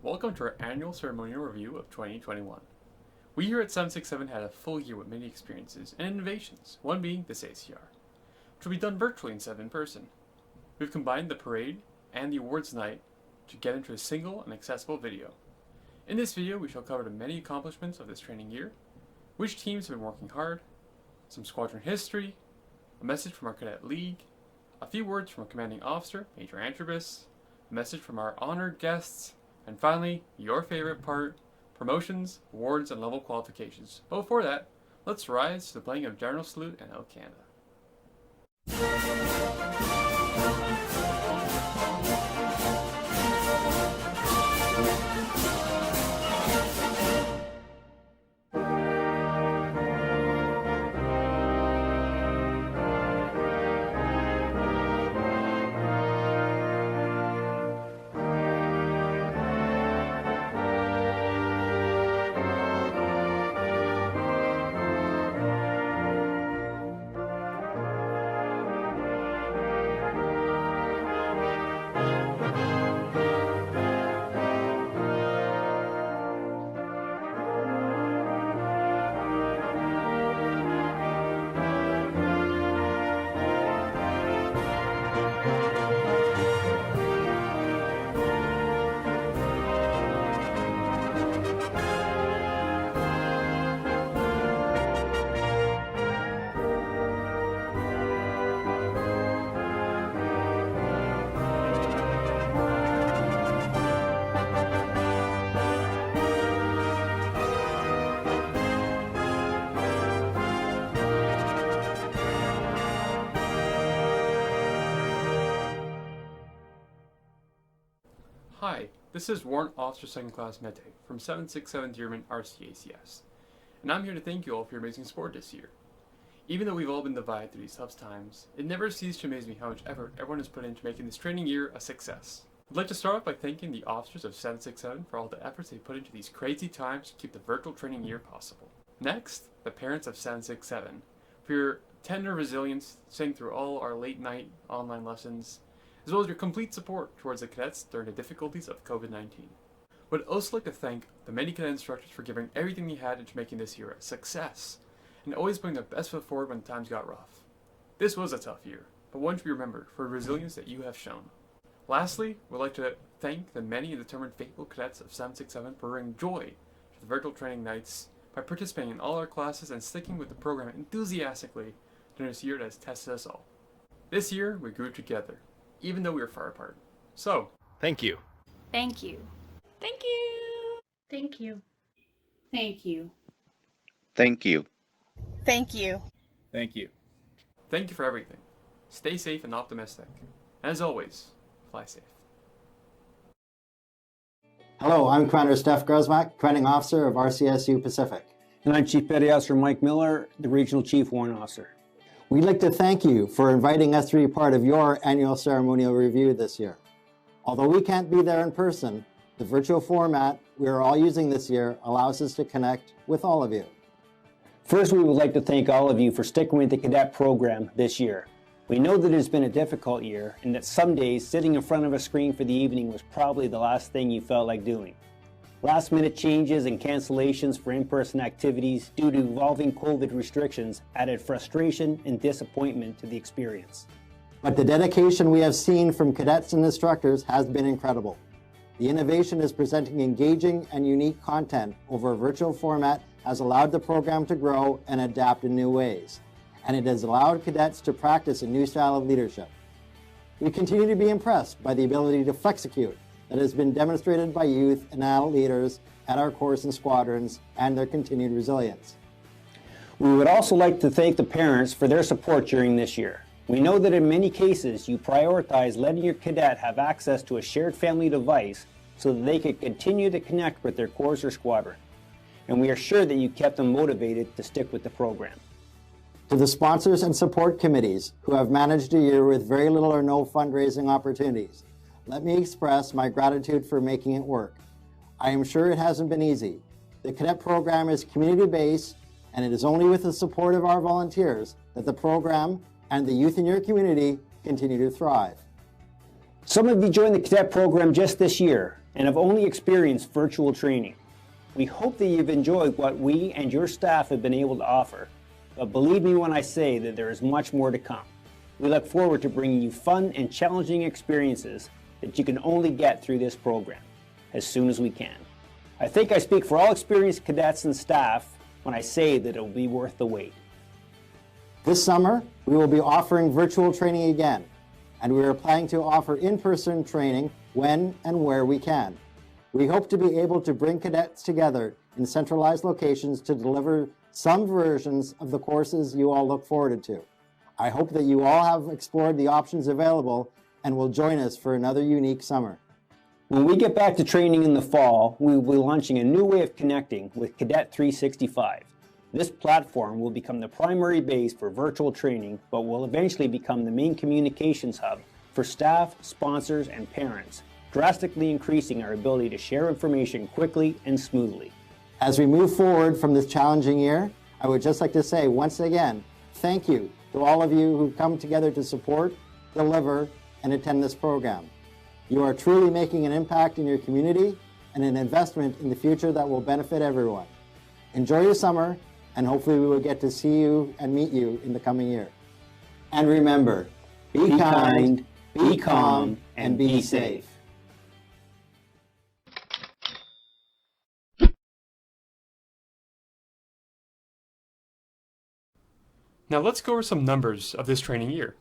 Welcome to our annual ceremonial review of 2021. We here at 767 had a full year with many experiences and innovations, one being this ACR, which will be done virtually instead of in person. We've combined the parade and the awards night to get into a single and accessible video. In this video, we shall cover the many accomplishments of this training year, which teams have been working hard, some squadron history, a message from our cadet league, a few words from our commanding officer, Major Antrobus, a message from our honored guests, and finally, your favorite part, promotions, awards, and level qualifications. But before that, let's rise to the playing of General Salute and El Canada. Hi, this is Warrant Officer 2nd Class Mete from 767 Dearman ACR, and I'm here to thank you all for your amazing support this year. Even though we've all been divided through these tough times, it never ceases to amaze me how much effort everyone has put into making this training year a success. I'd like to start off by thanking the officers of 767 for all the efforts they put into these crazy times to keep the virtual training year possible. Next, the parents of 767 for your tender resilience sitting through all our late night online lessons, as well as your complete support towards the cadets during the difficulties of COVID-19. Would also like to thank the many cadet instructors for giving everything they had into making this year a success, and always putting their best foot forward when times got rough. This was a tough year, but one to be remembered for the resilience that you have shown. Lastly, we'd like to thank the many and determined faithful cadets of 767 for bringing joy to the virtual training nights by participating in all our classes and sticking with the program enthusiastically during this year that has tested us all. This year, we grew together, even though we were far apart. So, thank you. Thank you. Thank you. Thank you. Thank you. Thank you. Thank you. Thank you. Thank you for everything. Stay safe and optimistic. And as always, fly safe. Hello, I'm Commander Steph Grosmak, Commanding Officer of RCSU Pacific. And I'm Chief Petty Officer Mike Miller, the Regional Chief Warrant Officer. We'd like to thank you for inviting us to be part of your annual ceremonial review this year. Although we can't be there in person, the virtual format we are all using this year allows us to connect with all of you. First, we would like to thank all of you for sticking with the cadet program this year. We know that it's been a difficult year and that some days sitting in front of a screen for the evening was probably the last thing you felt like doing. Last-minute changes and cancellations for in-person activities due to evolving COVID restrictions added frustration and disappointment to the experience. But the dedication we have seen from cadets and instructors has been incredible. The innovation is presenting engaging and unique content over a virtual format has allowed the program to grow and adapt in new ways, and it has allowed cadets to practice a new style of leadership. We continue to be impressed by the ability to flexecute that has been demonstrated by youth and adult leaders at our course and squadrons and their continued resilience. We would also like to thank the parents for their support during this year. We know that in many cases you prioritize letting your cadet have access to a shared family device so that they could continue to connect with their corps or squadron. And we are sure that you kept them motivated to stick with the program. To the sponsors and support committees who have managed a year with very little or no fundraising opportunities, let me express my gratitude for making it work. I am sure it hasn't been easy. The cadet program is community-based, and it is only with the support of our volunteers that the program and the youth in your community continue to thrive. Some of you joined the cadet program just this year, and have only experienced virtual training. We hope that you've enjoyed what we and your staff have been able to offer, but believe me when I say that there is much more to come. We look forward to bringing you fun and challenging experiences that you can only get through this program as soon as we can. I think I speak for all experienced cadets and staff when I say that it will be worth the wait. This summer, we will be offering virtual training again, and we are planning to offer in-person training when and where we can. We hope to be able to bring cadets together in centralized locations to deliver some versions of the courses you all look forward to. I hope that you all have explored the options available and will join us for another unique summer. When we get back to training in the fall, we will be launching a new way of connecting with Cadet 365. This platform will become the primary base for virtual training, but will eventually become the main communications hub for staff, sponsors, and parents, drastically increasing our ability to share information quickly and smoothly. As we move forward from this challenging year, I would just like to say once again, thank you to all of you who come together to support, deliver, and attend this program. You are truly making an impact in your community and an investment in the future that will benefit everyone. Enjoy your summer, and hopefully we will get to see you and meet you in the coming year. And remember, be kind, be calm, and be safe. Now let's go over some numbers of this training year.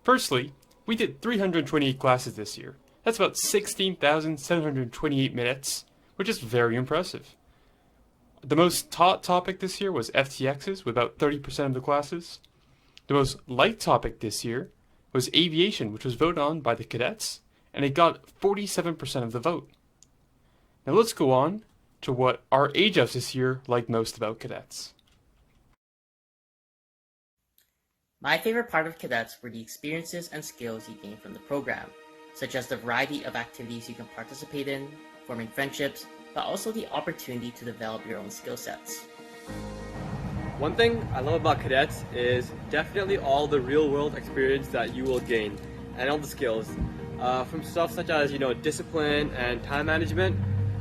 Firstly, we did 328 classes this year. That's about 16,728 minutes, which is very impressive. The most taught topic this year was FTXs, with about 30% of the classes. The most liked topic this year was aviation, which was voted on by the cadets, and it got 47% of the vote. Now let's go on to what our age ups this year liked most about cadets. My favorite part of cadets were the experiences and skills you gain from the program, such as the variety of activities you can participate in, forming friendships, but also the opportunity to develop your own skill sets. One thing I love about cadets is definitely all the real-world experience that you will gain, and all the skills, from stuff such as discipline and time management,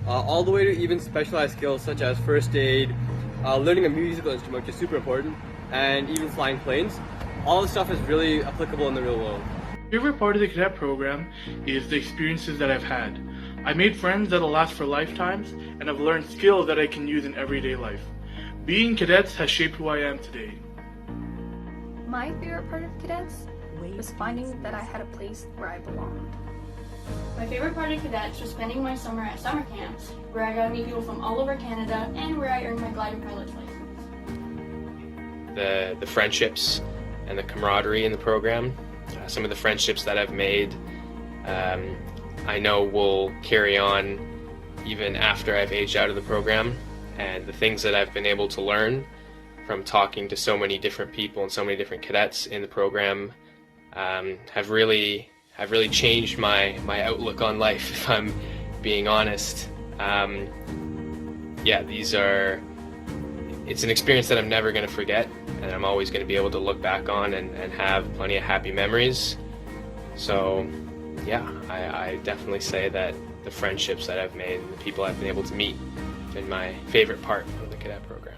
all the way to even specialized skills such as first aid, learning a musical instrument, which is super important, and even flying planes. All this stuff is really applicable in the real world. My favorite part of the cadet program is the experiences that I've had. I made friends that'll last for lifetimes, and I've learned skills that I can use in everyday life. Being cadets has shaped who I am today. My favorite part of cadets was finding that I had a place where I belonged. My favorite part of cadets was spending my summer at summer camps, where I got to meet people from all over Canada and where I earned my glider pilot's license. The friendships and the camaraderie in the program, some of the friendships that I've made, I know will carry on even after I've aged out of the program, and the things that I've been able to learn from talking to so many different people and so many different cadets in the program have really changed my outlook on life, if I'm being honest. It's an experience that I'm never going to forget, and I'm always going to be able to look back on and have plenty of happy memories. So yeah, I definitely say that the friendships that I've made and the people I've been able to meet have been my favorite part of the cadet program.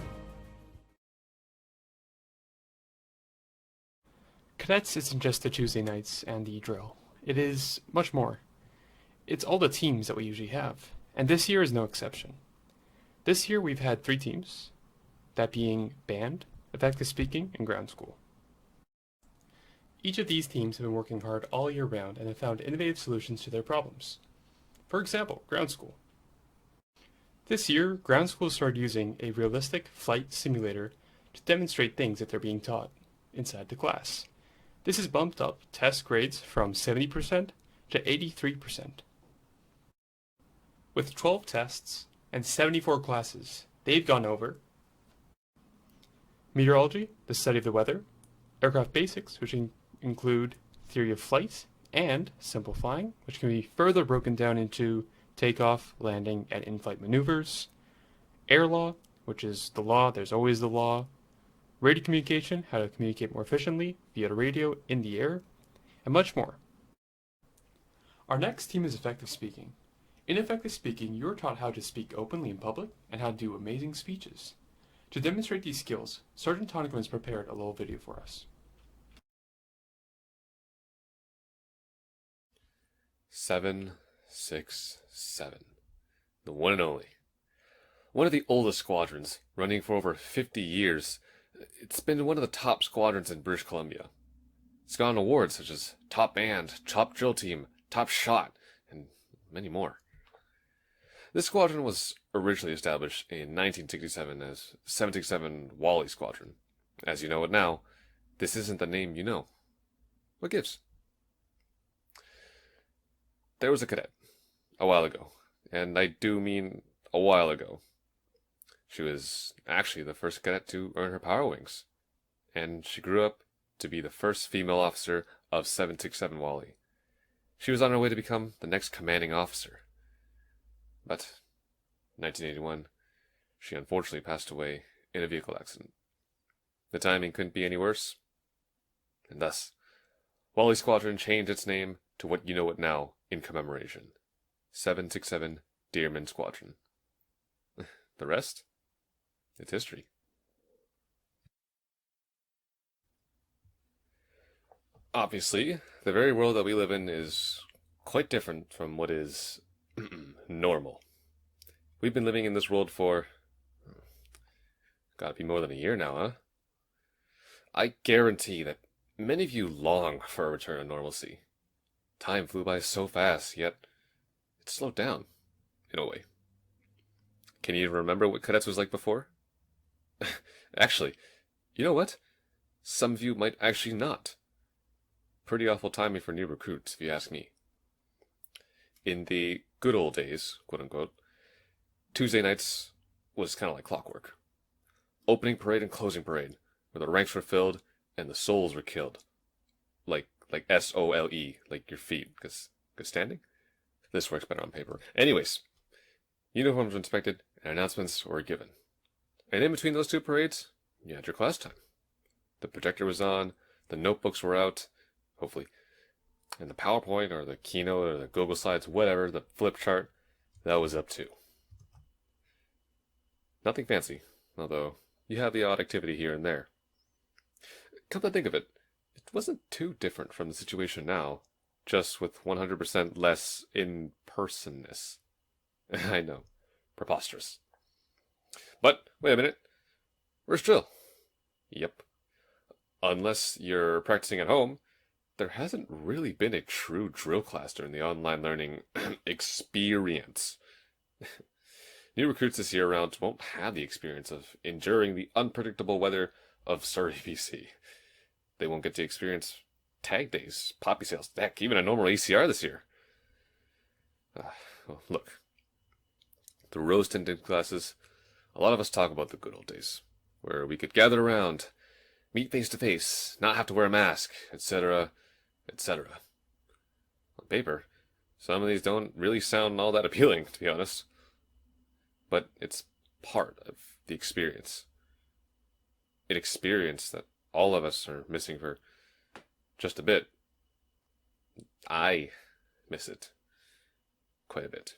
Cadets isn't just the Tuesday nights and the drill. It is much more. It's all the teams that we usually have, and this year is no exception. This year we've had 3 teams, that being band, effective speaking, and ground school. Each of these teams have been working hard all year round and have found innovative solutions to their problems. For example, ground school. This year, ground school started using a realistic flight simulator to demonstrate things that they're being taught inside the class. This has bumped up test grades from 70% to 83%. With 12 tests and 74 classes, they've gone over meteorology, the study of the weather, aircraft basics, which include theory of flight, and simple flying, which can be further broken down into takeoff, landing, and in-flight maneuvers, air law, which is the law, there's always the law, radio communication, how to communicate more efficiently via radio in the air, and much more. Our next team is effective speaking. In effective speaking, you are taught how to speak openly in public and how to do amazing speeches. To demonstrate these skills, Sergeant Tonican has prepared a little video for us. 767, the one and only. One of the oldest squadrons, running for over 50 years. It's been one of the top squadrons in British Columbia. It's gotten awards such as Top Band, Top Drill Team, Top Shot, and many more. This squadron was originally established in 1967 as 767 Wally Squadron. As you know it now, this isn't the name you know. What gives? There was a cadet, a while ago, and I do mean a while ago. She was actually the first cadet to earn her power wings, and she grew up to be the first female officer of 767 Wally. She was on her way to become the next commanding officer. But in 1981, she unfortunately passed away in a vehicle accident. The timing couldn't be any worse, and thus, Wally Squadron changed its name to what you know it now in commemoration. 767 Dearman Squadron. The rest? It's history. Obviously, the very world that we live in is quite different from what is normal. We've been living in this world for gotta be more than a year now, huh? I guarantee that many of you long for a return to normalcy. Time flew by so fast, yet it slowed down, in a way. Can you even remember what cadets was like before? Actually, you know what? Some of you might actually not. Pretty awful timing for new recruits, if you ask me. In the good old days, quote-unquote, Tuesday nights was kind of like clockwork. Opening parade and closing parade, where the ranks were filled and the souls were killed. Like S-O-L-E, like your feet, because good standing? This works better on paper. Anyways, uniforms were inspected and announcements were given. And in between those two parades, you had your class time. The projector was on, the notebooks were out, hopefully, and the PowerPoint or the Keynote or the Google Slides, whatever, the flip chart, that was up too. Nothing fancy, although you have the odd activity here and there. Come to think of it, it wasn't too different from the situation now, just with 100% less in-personness. I know, preposterous. But, wait a minute, where's drill? Yep. Unless you're practicing at home, there hasn't really been a true drill class during the online learning experience. New recruits this year around won't have the experience of enduring the unpredictable weather of Surrey, BC. They won't get to experience tag days, poppy sales, heck, even a normal ACR this year. Well, look, the rose-tinted classes, a lot of us talk about the good old days, where we could gather around, meet face-to-face, not have to wear a mask, etc., etc. On paper, some of these don't really sound all that appealing, to be honest. But it's part of the experience. An experience that all of us are missing for just a bit. I miss it quite a bit.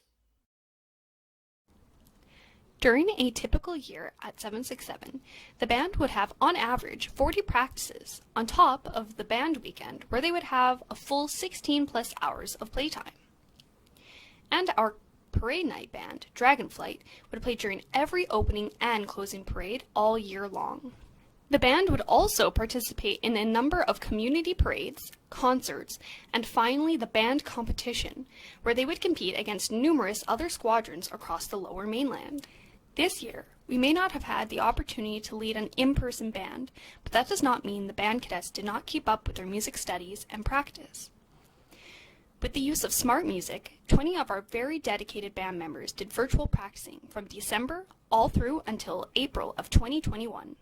During a typical year at 767, the band would have on average 40 practices on top of the band weekend where they would have a full 16 plus hours of playtime. And our parade night band, Dragonflight, would play during every opening and closing parade all year long. The band would also participate in a number of community parades, concerts, and finally the band competition, where they would compete against numerous other squadrons across the Lower Mainland. This year, we may not have had the opportunity to lead an in-person band, but that does not mean the band cadets did not keep up with their music studies and practice. With the use of smart music, 20 of our very dedicated band members did virtual practicing from December all through until April of 2021.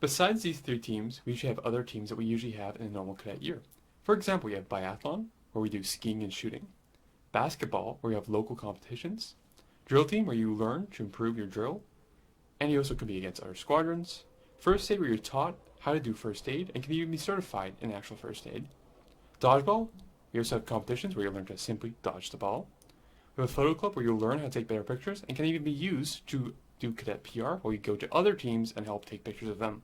Besides these three teams, we usually have other teams that we usually have in a normal cadet year. For example, we have biathlon, where we do skiing and shooting, basketball, where you have local competitions, drill team, where you learn to improve your drill, and you also compete against other squadrons, first aid, where you're taught how to do first aid and can even be certified in actual first aid, dodgeball, We also have competitions where you'll learn to simply dodge the ball. We have a photo club where you'll learn how to take better pictures and can even be used to do cadet PR while you go to other teams and help take pictures of them.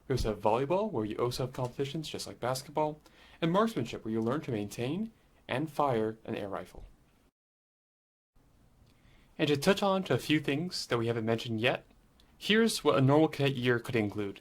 We also have volleyball where you also have competitions just like basketball, and marksmanship where you'll learn to maintain and fire an air rifle. And to touch on to a few things that we haven't mentioned yet, here's what a normal cadet year could include.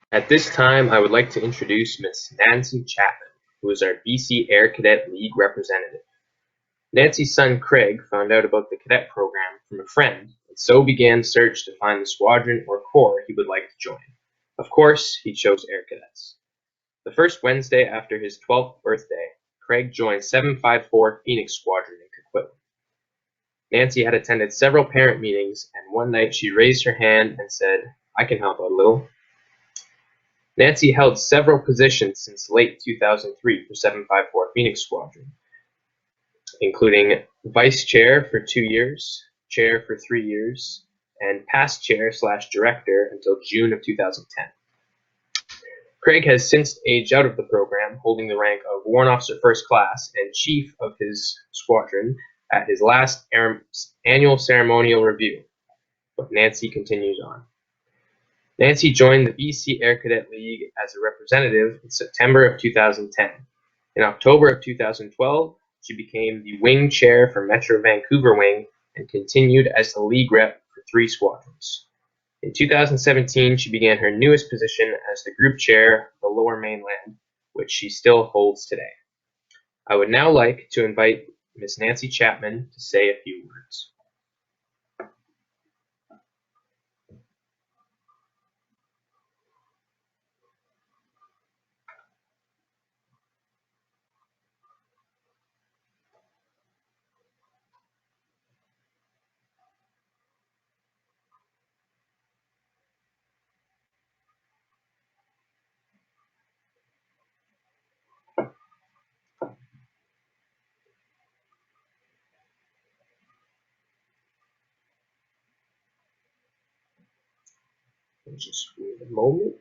At this time, I would like to introduce Miss Nancy Chapman, who is our BC Air Cadet League representative. Nancy's son Craig found out about the cadet program from a friend, and so began search to find the squadron or corps he would like to join. Of course, he chose Air Cadets. The first Wednesday after his 12th birthday, Craig joined 754 Phoenix Squadron in Coquitlam. Nancy had attended several parent meetings, and one night she raised her hand and said, "I can help out a little." Nancy held several positions since late 2003 for 754 Phoenix Squadron, including vice chair for 2 years, chair for 3 years, and past chair/director until June of 2010. Craig has since aged out of the program, holding the rank of Warrant Officer First Class and Chief of his squadron at his last annual ceremonial review. But Nancy continues on. Nancy joined the BC Air Cadet League as a representative in September of 2010. In October of 2012, she became the wing chair for Metro Vancouver Wing and continued as the league rep for 3 squadrons. In 2017, she began her newest position as the group chair of the Lower Mainland, which she still holds today. I would now like to invite Ms. Nancy Chapman to say a few words. Just wait a moment.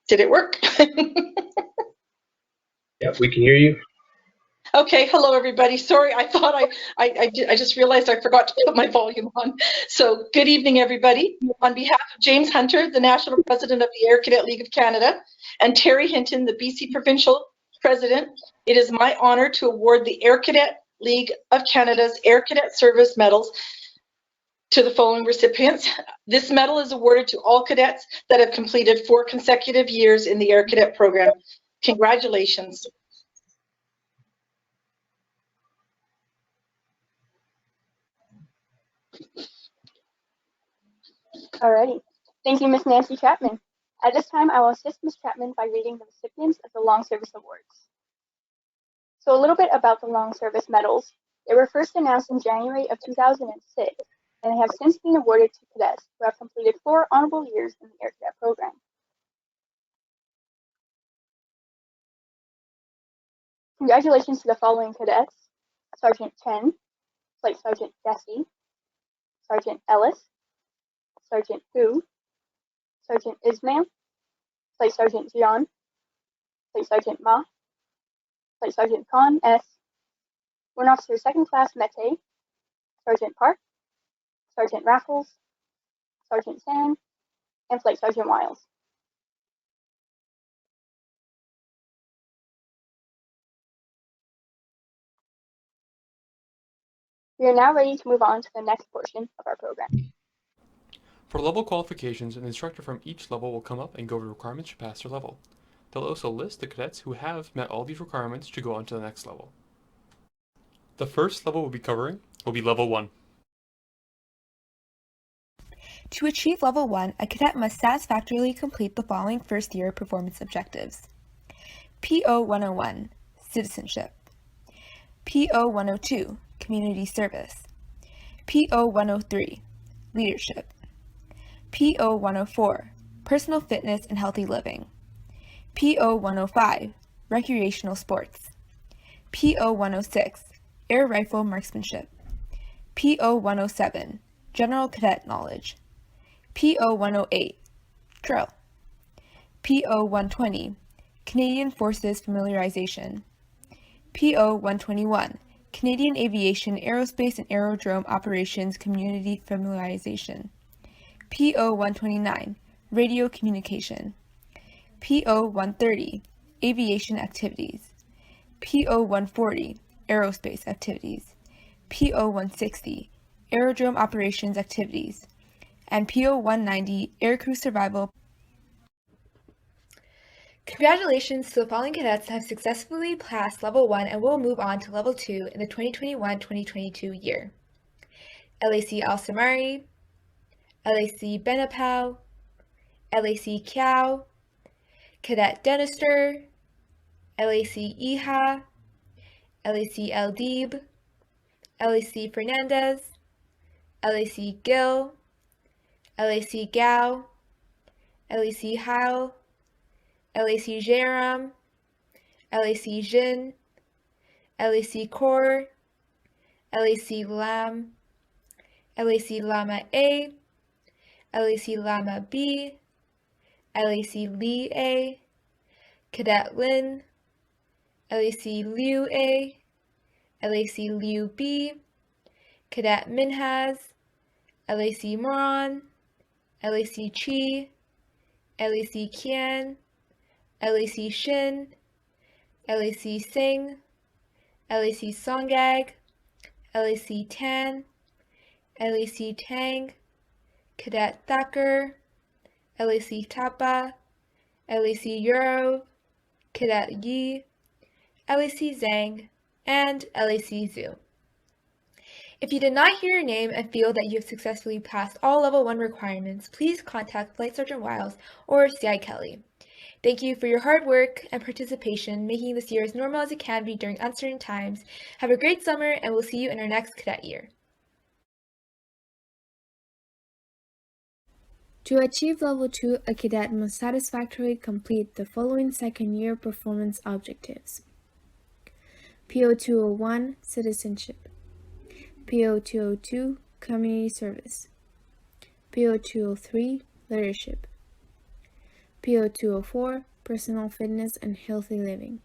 Did it work? Yep, we can hear you. Okay, hello everybody. Sorry, I thought I just realized I forgot to put my volume on. So good evening, everybody. On behalf of James Hunter, the National President of the Air Cadet League of Canada, and Terry Hinton, the BC Provincial President, it is my honor to award the Air Cadet League of Canada's Air Cadet Service Medals to the following recipients. This medal is awarded to all cadets that have completed 4 consecutive years in the Air Cadet program. Congratulations. Alrighty. Thank you, Miss Nancy Chapman. At this time, I will assist Ms. Chapman by reading the recipients of the Long Service Awards. So a little bit about the Long Service Medals. They were first announced in January of 2006, and they have since been awarded to cadets who have completed 4 honorable years in the Air Cadet program. Congratulations to the following cadets: Sergeant Chen, Flight Sergeant Jesse, Sergeant Ellis, Sergeant Hu, Sergeant Ismail, Flight Sergeant Jian, Flight Sergeant Ma, Flight Sergeant Khan S, Warrant Officer Second Class Mete, Sergeant Park, Sergeant Raffles, Sergeant Sang, and Flight Sergeant Wiles. We are now ready to move on to the next portion of our program. For level qualifications, an instructor from each level will come up and go over requirements to pass their level. They'll also list the cadets who have met all these requirements to go on to the next level. The first level we'll be covering will be Level 1. To achieve Level 1, a cadet must satisfactorily complete the following first-year performance objectives. PO 101, Citizenship. PO 102, Community Service. PO 103, Leadership. PO 104, Personal Fitness and Healthy Living. PO 105, Recreational Sports. PO 106, Air Rifle Marksmanship. PO 107, General Cadet Knowledge. PO 108, Drill. PO 120, Canadian Forces Familiarization. PO 121, Canadian Aviation Aerospace and Aerodrome Operations Community Familiarization. PO 129, Radio Communication. PO 130, Aviation Activities. PO 140, Aerospace Activities. PO 160, Aerodrome Operations Activities. And PO 190, Aircrew Survival. Congratulations to the following cadets that have successfully passed Level 1 and will move on to Level 2 in the 2021-2022 year. LAC Al-Samari, LAC Benapau, LAC Kiao, Cadet Denister, LAC Iha, LAC El Deeb, LAC Fernandez, LAC Gill, LAC Gao, LAC Hao, LAC Jairam, LAC Jin, LAC Kor, LAC Lam, LAC Lama A, LAC Lama B, LAC Li A, Cadet Lin, LAC Liu A, LAC Liu B, Cadet Minhaz, LAC Moran, LAC Chi, LAC Kian, LAC Shin, LAC Singh, LAC Songag, LAC Tan, LAC Tang, Cadet Thacker, LAC Tapa, LAC Euro, Cadet Yi, LAC Zhang, and LAC Zhu. If you did not hear your name and feel that you have successfully passed all Level 1 requirements, please contact Flight Sergeant Wiles or CI Kelly. Thank you for your hard work and participation, making this year as normal as it can be during uncertain times. Have a great summer, and we'll see you in our next cadet year. To achieve Level 2, a cadet must satisfactorily complete the following second-year performance objectives. PO201, Citizenship. PO202, Community Service. PO203, Leadership. PO204, Personal Fitness and Healthy Living.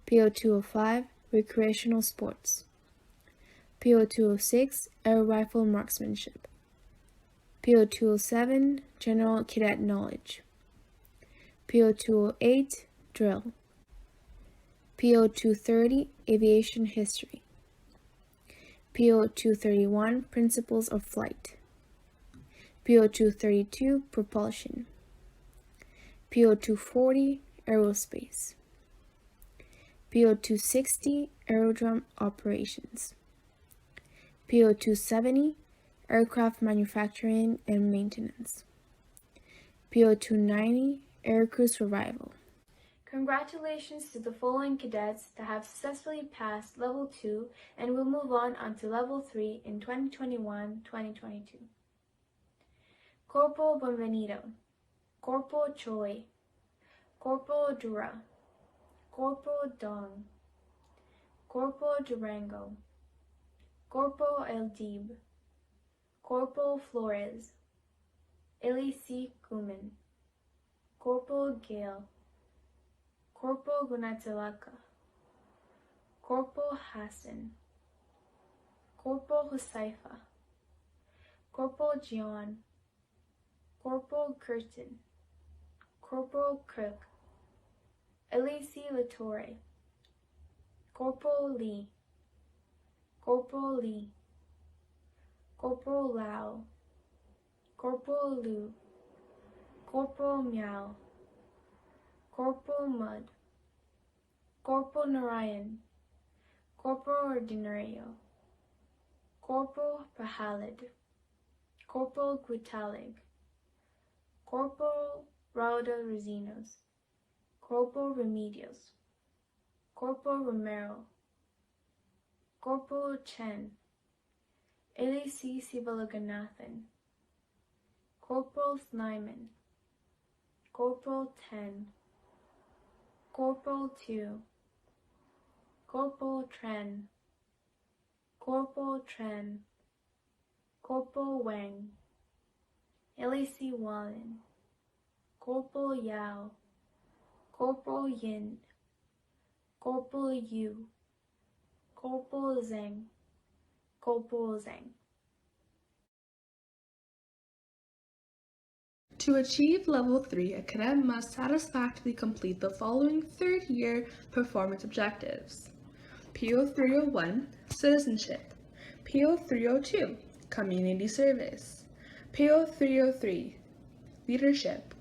PO205, Recreational Sports. PO206, Air Rifle Marksmanship. PO207, General Cadet Knowledge. PO208, Drill. PO230, Aviation History. PO231, Principles of Flight. PO232, Propulsion. PO240, Aerospace. PO260, Aerodrome Operations. PO270, Aircraft Manufacturing and Maintenance. PO290, Aircrew Survival. Congratulations to the following cadets that have successfully passed Level 2 and will move on to Level 3 in 2021-2022. Corporal Bonvenito, Corporal Choi, Corporal Dura, Corporal Dong, Corporal Durango, Corporal Eldib, Corporal Flores, LAC Kuman, Corporal Gale, Corporal Gunatilaka, Corporal Hassan, Corporal Husaifa, Corporal Jian, Corporal Curtin, Corporal Crook, LAC Latore, Corporal Lee, Corporal Lee, Corporal Lau, Corporal Lu, Corporal Miao, Corporal Mud, Corporal Narayan, Corporal Ordinario, Corporal Pahalid, Corporal Guitalig, Corporal Rauda Rosinos, Corporal Remedios, Corporal Romero, Corporal Chen, LAC Sivaloganathan, Corporal Snyman, Corporal 10, Corporal 2, Corporal Tren, Corporal Tren, Corporal Wang, LAC Wallen, Corporal Yao, Corporal Yin, Corporal Yu, Corporal Zheng, Corporal Zheng. To achieve Level 3, a cadet must satisfactorily complete the following third-year performance objectives. PO301, Citizenship. PO302, Community Service. PO303, Leadership.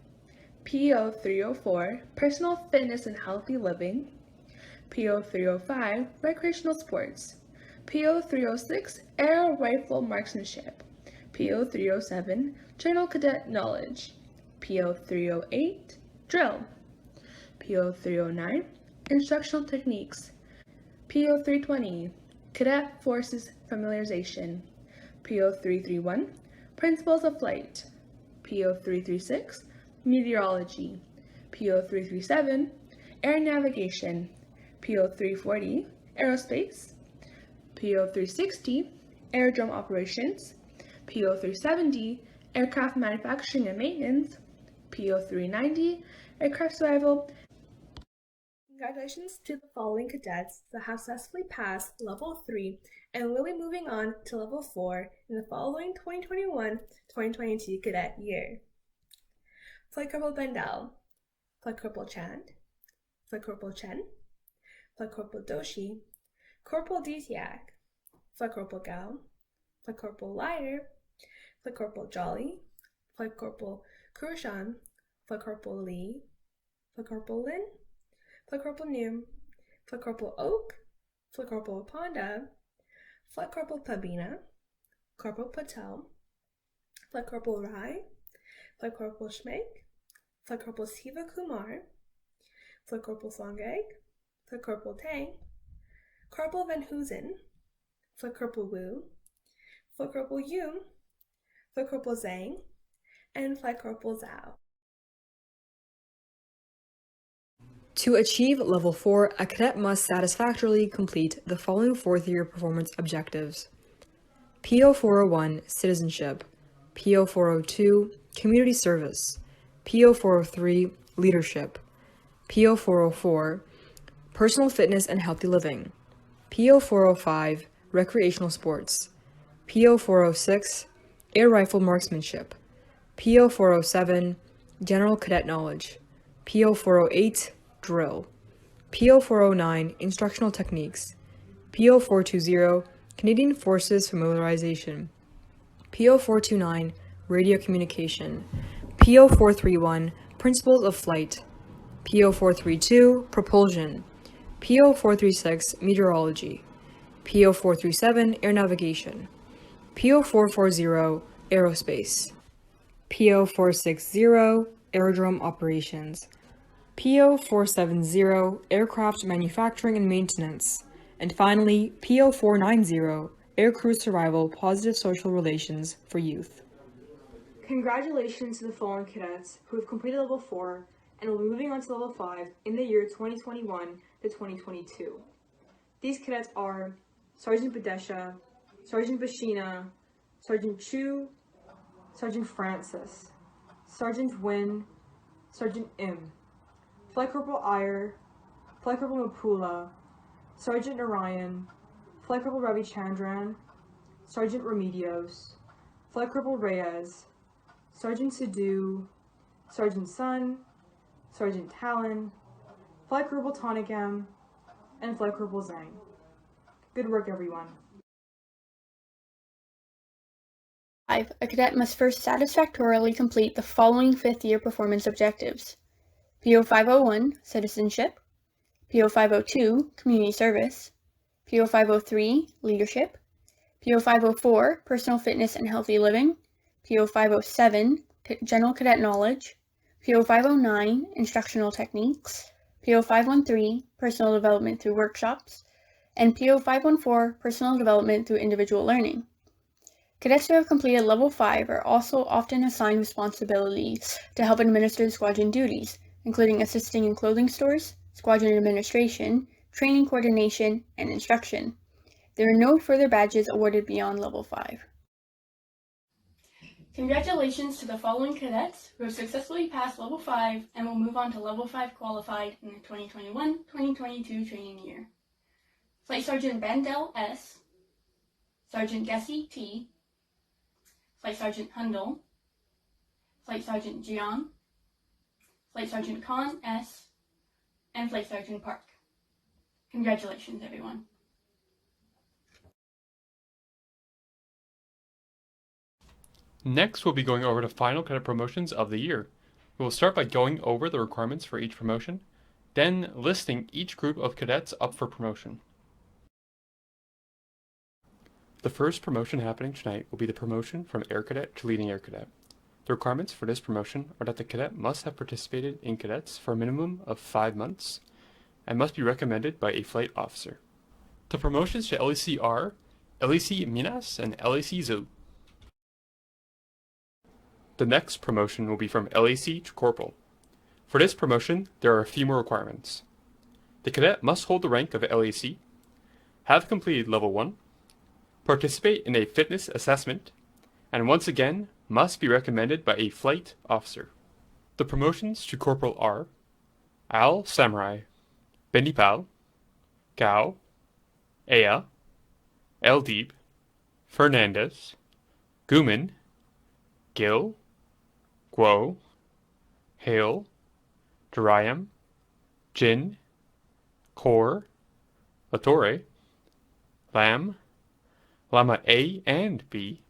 PO304, Personal Fitness and Healthy Living. PO305, Recreational Sports. PO306, Air Rifle Marksmanship. PO307, General Cadet Knowledge. PO308, Drill. PO309, Instructional Techniques. PO320, Cadet Forces Familiarization. PO331, Principles of Flight. PO336, Meteorology. PO337, Air Navigation. PO340, Aerospace. PO360, Aerodrome Operations. PO370, Aircraft Manufacturing and Maintenance. PO390, Aircraft Survival. Congratulations to the following cadets that have successfully passed Level 3 and will be moving on to Level 4 in the following 2021-2022 cadet year. Flight Corporal Bendel, Flight Corporal Chand, Flight Corporal Chen, Flight Corporal Doshi, Corporal Ditiak, Flight Corporal Gao, Flight Corporal Lighter, Flight Corporal Jolly, Flight Corporal Kurushan, Flight Corporal Lee, Flight Corporal Lin, Flight Corporal Noom, Flight Corporal Oak, Flight Corporal Ponda, Flight Corporal Pabina, Corporal Patel, Flight Corporal Rai, Flight Corporal Schmeck, Flight Corporal Siva Kumar, Flight Corporal Songeg, Flight Corporal Tang, Corporal Van Hoosen, Flight Corporal Wu, Flight Corporal Yoon, Flight Corporal Zhang, and Flight Corporal Zhao. To achieve Level 4, a cadet must satisfactorily complete the following fourth-year performance objectives: PO401, Citizenship; PO402, Community Service; PO403, Leadership; PO404, Personal Fitness and Healthy Living; PO405, Recreational Sports; PO406, Air Rifle Marksmanship; PO407, General Cadet Knowledge; PO408, Drill; PO409, Instructional Techniques; PO420, Canadian Forces Familiarization; PO429, Radio Communication; PO431, Principles of Flight; PO432, Propulsion; PO436, Meteorology; PO437, Air Navigation; PO440, Aerospace; PO460, Aerodrome Operations; PO470, Aircraft Manufacturing and Maintenance; and finally, PO490, Aircrew Survival Positive Social Relations for Youth. Congratulations to the following cadets who have completed Level 4 and will be moving on to Level 5 in the year 2021 to 2022. These cadets are Sergeant Badesha, Sergeant Bashina, Sergeant Chu, Sergeant Francis, Sergeant Wynn, Sergeant Im, Flight Corporal Iyer, Flight Corporal Mapula, Sergeant Narayan, Flight Corporal Ravi Chandran, Sergeant Remedios, Flight Corporal Reyes, Sergeant Sidhu, Sergeant Sun, Sergeant Talon, Flight Corporal Tonikam, and Flight Corporal Zhang. Good work, everyone. 5. A cadet must first satisfactorily complete the following fifth-year performance objectives: PO501, Citizenship; PO502, Community Service; PO503, Leadership; PO504, Personal Fitness and Healthy Living; PO507, General Cadet Knowledge; PO509, Instructional Techniques; PO513, Personal Development through Workshops; and PO514, Personal Development through Individual Learning. Cadets who have completed Level 5 are also often assigned responsibilities to help administer squadron duties, including assisting in clothing stores, squadron administration, training coordination, and instruction. There are no further badges awarded beyond Level 5. Congratulations to the following cadets who have successfully passed Level 5 and will move on to Level 5 qualified in the 2021-2022 training year. Flight Sergeant Bandel S., Sergeant Gessie T., Flight Sergeant Hundal, Flight Sergeant Jiang, Flight Sergeant Khan S., and Flight Sergeant Park. Congratulations, everyone. Next, we'll be going over the final cadet promotions of the year. We will start by going over the requirements for each promotion, then listing each group of cadets up for promotion. The first promotion happening tonight will be the promotion from Air Cadet to Leading Air Cadet. The requirements for this promotion are that the cadet must have participated in cadets for a minimum of 5 months and must be recommended by a flight officer. The promotions to LAC are LAC Minas and LAC Zoo. The next promotion will be from LAC to Corporal. For this promotion, there are a few more requirements. The cadet must hold the rank of LAC, have completed Level 1, participate in a fitness assessment, and once again, must be recommended by a flight officer. The promotions to Corporal are Al Samurai, Benipal, Gao, Ea, Eldeeb, Fernandez, Guman, Gil, Guo, Hale, Dariam, Jin, Kor, Latore, Lam, Lama A and B,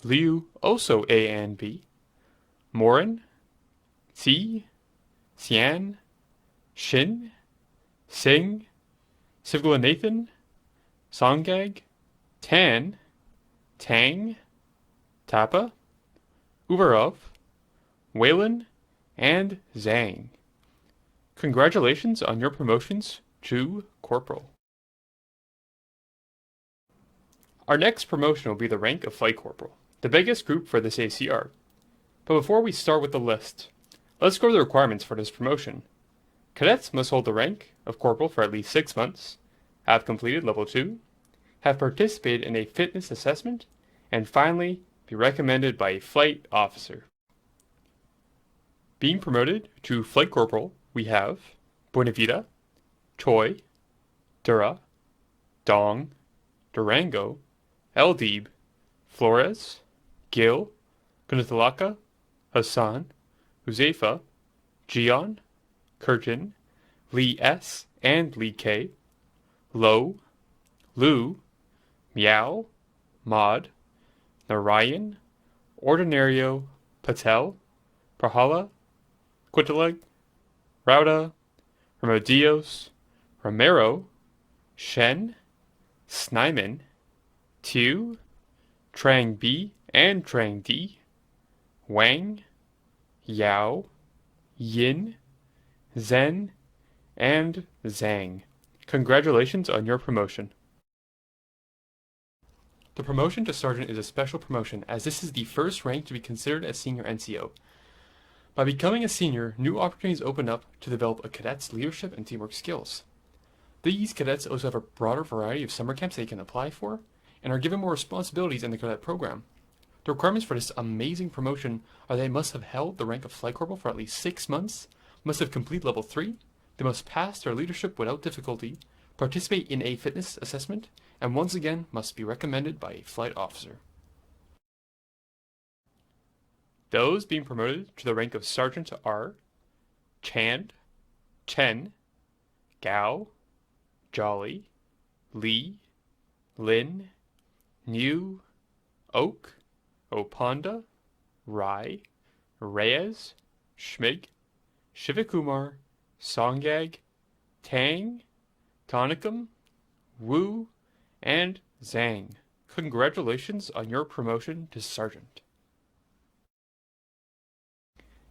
Liu also A and B, Morin, T, Xian, Shin, Singh, Sivgula Nathan, Songag, Tan, Tang, Tapa, Uvarov, Waylan, and Zhang. Congratulations on your promotions to Corporal. Our next promotion will be the rank of Flight Corporal, the biggest group for this ACR. But before we start with the list, let's go over the requirements for this promotion. Cadets must hold the rank of Corporal for at least 6 months, have completed Level 2, have participated in a fitness assessment, and finally, be recommended by a flight officer. Being promoted to Flight Corporal, we have Buenavida, Choi, Dura, Dong, Durango, Eldeeb, Flores, Gil, Gunathilaka, Hassan, Huzaifa, Jian, Curtin, Lee S. and Lee K, Lo, Lu, Miao, Maud, Narayan, Ordinario, Patel, Prahala, Quitalag, Rauda, Remedios, Romero, Shen, Snyman, Tu, Trang B and Trang D, Wang, Yao, Yin, Zen, and Zhang. Congratulations on your promotion. The promotion to Sergeant is a special promotion as this is the first rank to be considered as Senior NCO. By becoming a senior, new opportunities open up to develop a cadet's leadership and teamwork skills. These cadets also have a broader variety of summer camps they can apply for, and are given more responsibilities in the cadet program. The requirements for this amazing promotion are they must have held the rank of Flight Corporal for at least 6 months, must have completed Level 3, they must pass their leadership without difficulty, participate in a fitness assessment, and once again must be recommended by a flight officer. Those being promoted to the rank of Sergeant are Chand, Chen, Gao, Jolly, Lee, Lin, New, Oak, Oponda, Rai, Reyes, Schmig, Shivakumar, Songag, Tang, Tonicum, Wu, and Zhang. Congratulations on your promotion to Sergeant.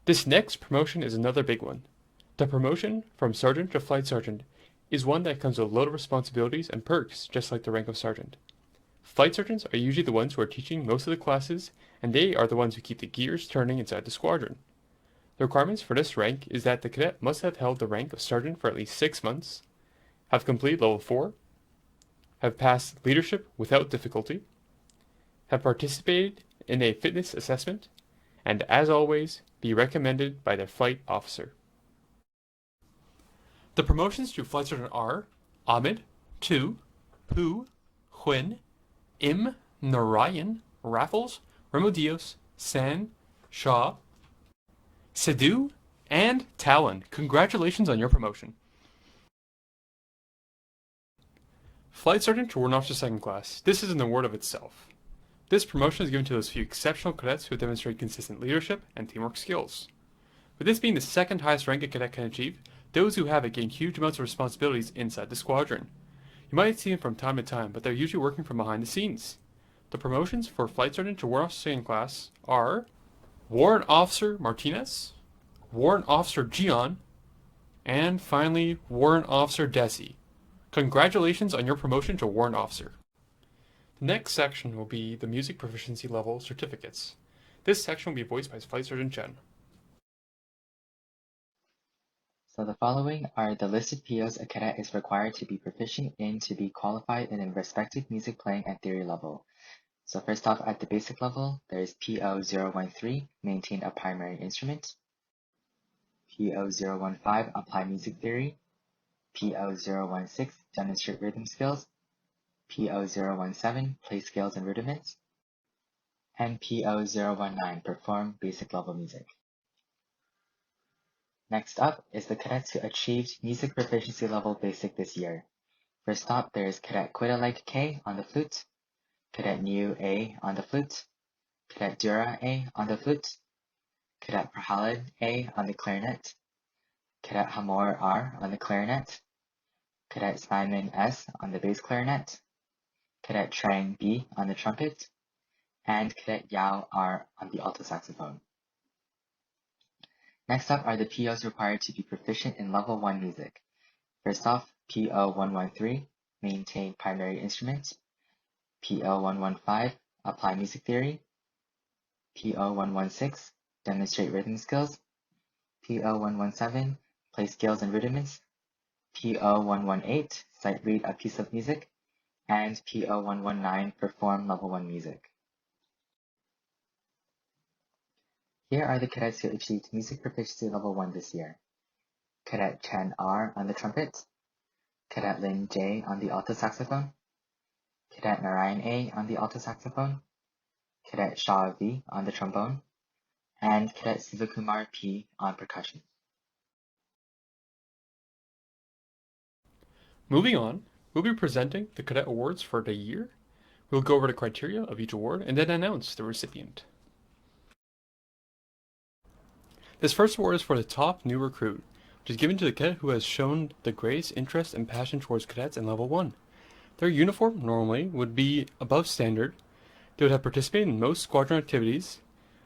This next promotion is another big one. The promotion from Sergeant to Flight Sergeant is one that comes with a load of responsibilities and perks, just like the rank of Sergeant. Flight Sergeants are usually the ones who are teaching most of the classes, and they are the ones who keep the gears turning inside the squadron. The requirements for this rank is that the cadet must have held the rank of Sergeant for at least 6 months, have completed Level 4, have passed leadership without difficulty, have participated in a fitness assessment, and as always, be recommended by their flight officer. The promotions to Flight Sergeant are Ahmed, Tu, Pu, Huin, Im, Narayan, Raffles, Remedios, San, Shaw, Sidhu, and Talon. Congratulations on your promotion. Flight Sergeant to Warrant Officer 2nd Class. This is an award of itself. This promotion is given to those few exceptional cadets who demonstrate consistent leadership and teamwork skills. With this being the second highest rank a cadet can achieve, those who have it gain huge amounts of responsibilities inside the squadron. You might see them from time to time, but they're usually working from behind the scenes. The promotions for Flight Sergeant to Warrant Officer 2nd Class are Warrant Officer Martinez, Warrant Officer Gian, and finally Warrant Officer Desi. Congratulations on your promotion to Warrant Officer. The next section will be the Music Proficiency Level Certificates. This section will be voiced by Flight Sergeant Chen. So the following are the listed POs a cadet is required to be proficient in to be qualified in a respective music playing and theory level. So first off, at the basic level, there is PO 013, maintain a primary instrument. PO 015, apply music theory. PO016, demonstrate rhythm skills. PO017, play scales and rudiments. And PO019, perform basic level music. Next up is the cadets who achieved music proficiency level basic this year. First up, there is Cadet Quidaleg K on the flute, Cadet New A on the flute, Cadet Dura A on the flute, Cadet Prahalad A on the clarinet, Cadet Hamor R on the clarinet, Cadet Simon S on the bass clarinet, Cadet Trang B on the trumpet, and Cadet Yao R on the alto saxophone. Next up are the POs required to be proficient in level 1 music. First off, PO113, maintain primary instruments. PO115, apply music theory. PO116, demonstrate rhythm skills. PO117, play scales and rudiments. PO118, sight read a piece of music. And PO119, perform level 1 music. Here are the cadets who achieved music proficiency level 1 this year. Cadet Chen R on the trumpet, Cadet Lin J on the alto saxophone, Cadet Narayan A on the alto saxophone, Cadet Shah V on the trombone, and Cadet Sivakumar P on percussion. Moving on, we'll be presenting the cadet awards for the year. We'll go over the criteria of each award and then announce the recipient. This first award is for the top new recruit, which is given to the cadet who has shown the greatest interest and passion towards cadets in level 1. Their uniform normally would be above standard. They would have participated in most squadron activities,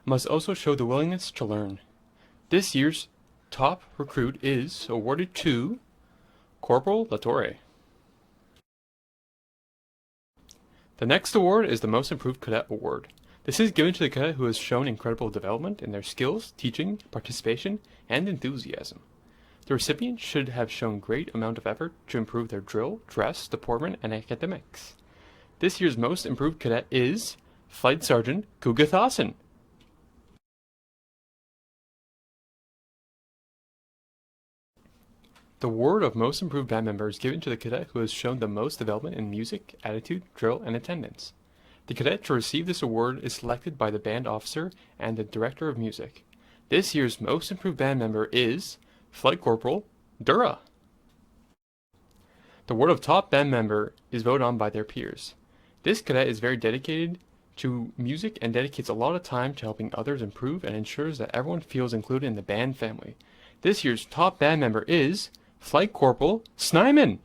and must also show the willingness to learn. This year's top recruit is awarded to Corporal Latorre. The next award is the Most Improved Cadet Award. This is given to the cadet who has shown incredible development in their skills, teaching, participation, and enthusiasm. The recipient should have shown great amount of effort to improve their drill, dress, deportment, and academics. This year's Most Improved Cadet is Flight Sergeant Gugathasan. The award of Most Improved Band Member is given to the cadet who has shown the most development in music, attitude, drill, and attendance. The cadet to receive this award is selected by the band officer and the director of music. This year's Most Improved Band Member is Flight Corporal Dura. The award of Top Band Member is voted on by their peers. This cadet is very dedicated to music and dedicates a lot of time to helping others improve and ensures that everyone feels included in the band family. This year's Top Band Member is Flight Corporal Snyman.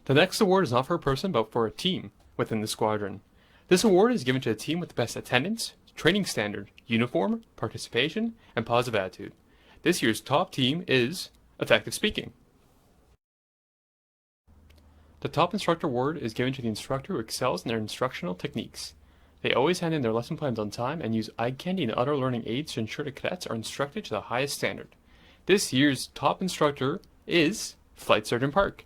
The next award is not for a person but for a team within the squadron. This award is given to the team with the best attendance, training standard, uniform, participation, and positive attitude. This year's top team is Effective Speaking. The top instructor award is given to the instructor who excels in their instructional techniques. They always hand in their lesson plans on time and use eye candy and other learning aids to ensure the cadets are instructed to the highest standard. This year's top instructor is Flight Sergeant Park.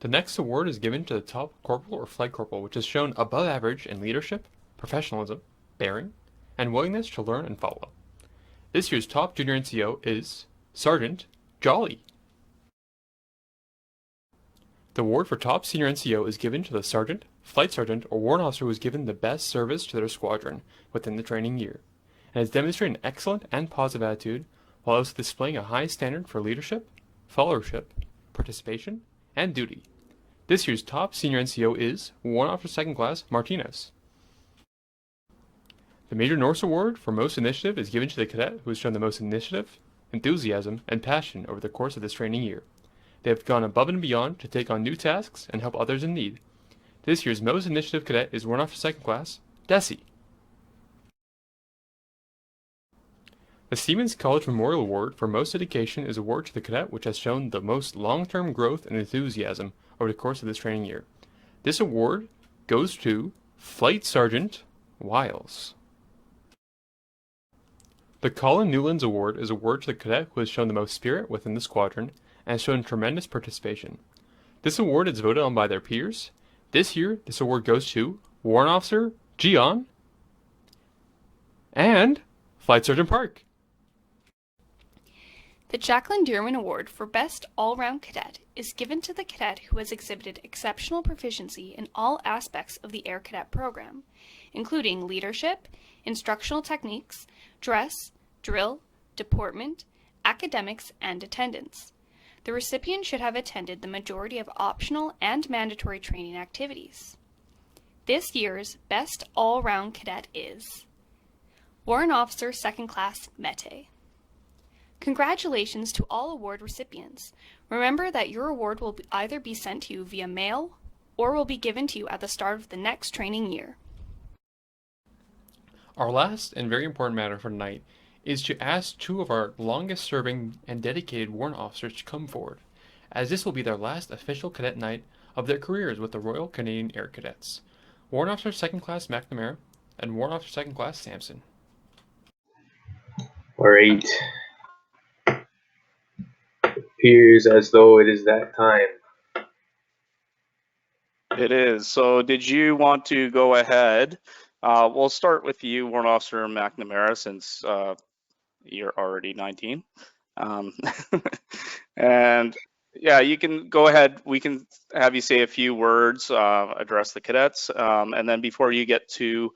The next award is given to the top corporal or flight corporal, which has shown above average in leadership, professionalism, bearing, and willingness to learn and follow. This year's top junior NCO is Sergeant Jolly. The award for top senior NCO is given to the sergeant, flight sergeant, or warrant officer who has given the best service to their squadron within the training year, and has demonstrated an excellent and positive attitude while also displaying a high standard for leadership, followership, participation, and duty. This year's top senior NCO is Warrant Officer Second Class Martinez. The Major Norse Award for Most Initiative is given to the cadet who has shown the most initiative, enthusiasm, and passion over the course of this training year. They have gone above and beyond to take on new tasks and help others in need. This year's Most Initiative Cadet is Warrant Officer Second Class Desi. The Siemens College Memorial Award for Most Dedication is awarded to the cadet which has shown the most long-term growth and enthusiasm over the course of this training year. This award goes to Flight Sergeant Wiles. The Colin Newlands Award is awarded to the cadet who has shown the most spirit within the squadron and has shown tremendous participation. This award is voted on by their peers. This year, this award goes to Warrant Officer Gian and Flight Sergeant Park. The Jacqueline Dearman Award for Best All-Round Cadet is given to the cadet who has exhibited exceptional proficiency in all aspects of the Air Cadet program, including leadership, instructional techniques, dress, drill, deportment, academics, and attendance. The recipient should have attended the majority of optional and mandatory training activities. This year's Best All-Round Cadet is Warrant Officer 2nd Class Mete. Congratulations to all award recipients. Remember that your award will either be sent to you via mail or will be given to you at the start of the next training year. Our last and very important matter for tonight is to ask 2 of our longest serving and dedicated warrant officers to come forward, as this will be their last official cadet night of their careers with the Royal Canadian Air Cadets. Warrant Officer 2nd Class McNamara and Warrant Officer 2nd Class Sampson. All right. Appears as though it is that time. It is. So did you want to go ahead? We'll start with you, Warrant Officer McNamara, since you're already 19. And yeah, you can go ahead. We can have you say a few words, address the cadets, and then before you get to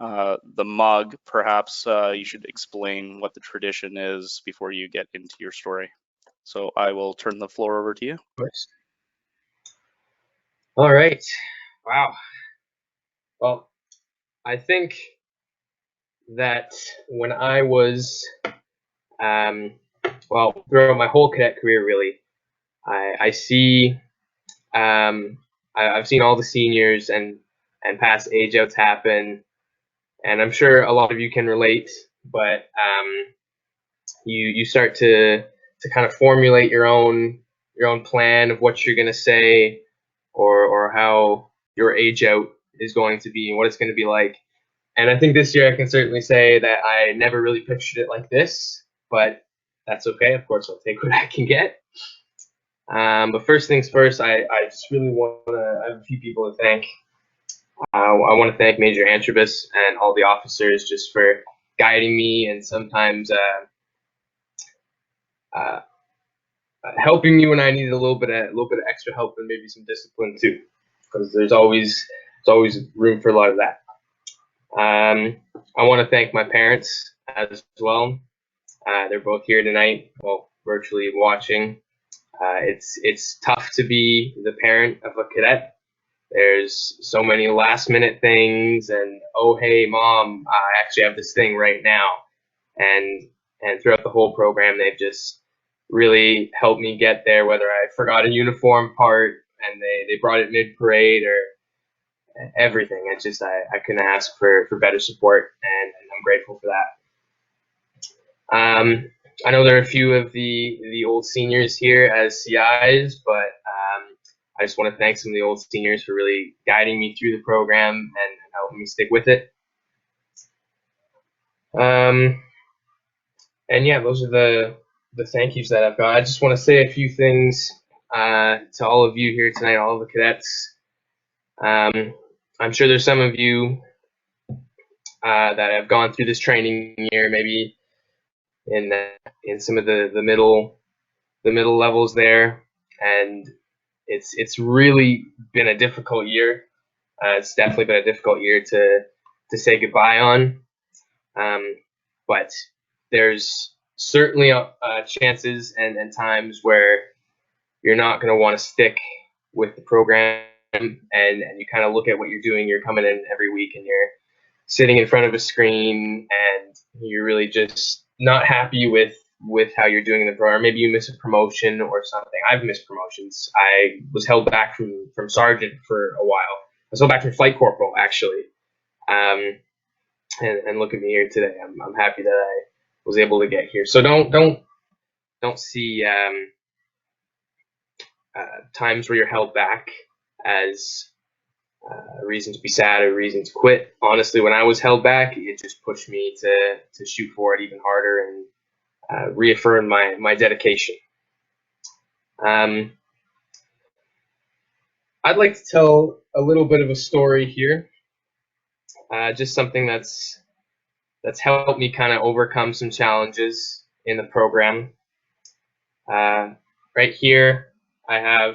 the mug, perhaps you should explain what the tradition is before you get into your story. So I will turn the floor over to you. All right. Wow. Well, I think that when I was, well, throughout my whole cadet career, really, I see, I've seen all the seniors and past age outs happen, and I'm sure a lot of you can relate. But you start to kind of formulate your own plan of what you're gonna say, or how your age out is going to be and what it's going to be like. And I think this year I can certainly say that I never really pictured it like this, but that's okay. Of course, I'll take what I can get. But first things first, I just really want to, I have a few people to thank. I want to thank Major Antrobus and all the officers just for guiding me and sometimes helping me when I needed a little bit of extra help and maybe some discipline too, because there's always room for a lot of that. I want to thank my parents as well. They're both here tonight, well, virtually watching. It's tough to be the parent of a cadet. There's so many last minute things, and oh hey mom, I actually have this thing right now, and throughout the whole program they've just really helped me get there, whether I forgot a uniform part and they brought it mid parade or everything. It's just I couldn't ask for better support, and I'm grateful for that. I know there are a few of the old seniors here as CIs, but I just want to thank some of the old seniors for really guiding me through the program and helping me stick with it. And yeah, those are the thank yous that I've got. I just want to say a few things to all of you here tonight, all of the cadets. I'm sure there's some of you that have gone through this training year, maybe in some of the middle levels there, and it's really been a difficult year. It's definitely been a difficult year to say goodbye on, but there's certainly chances and times where you're not going to want to stick with the program, and you kind of look at what you're doing. You're coming in every week and you're sitting in front of a screen and you're really just not happy with how you're doing in the program. Maybe you miss a promotion or something. I've missed promotions. I was held back from sergeant for a while. I was held back from flight corporal, actually. And look at me here today. I'm happy that I was able to get here. So don't see times where you're held back as a reason to be sad or a reason to quit. Honestly, when I was held back, it just pushed me to shoot for it even harder and reaffirm my dedication. I'd like to tell a little bit of a story here, just something that's helped me kind of overcome some challenges in the program. Right here, I'll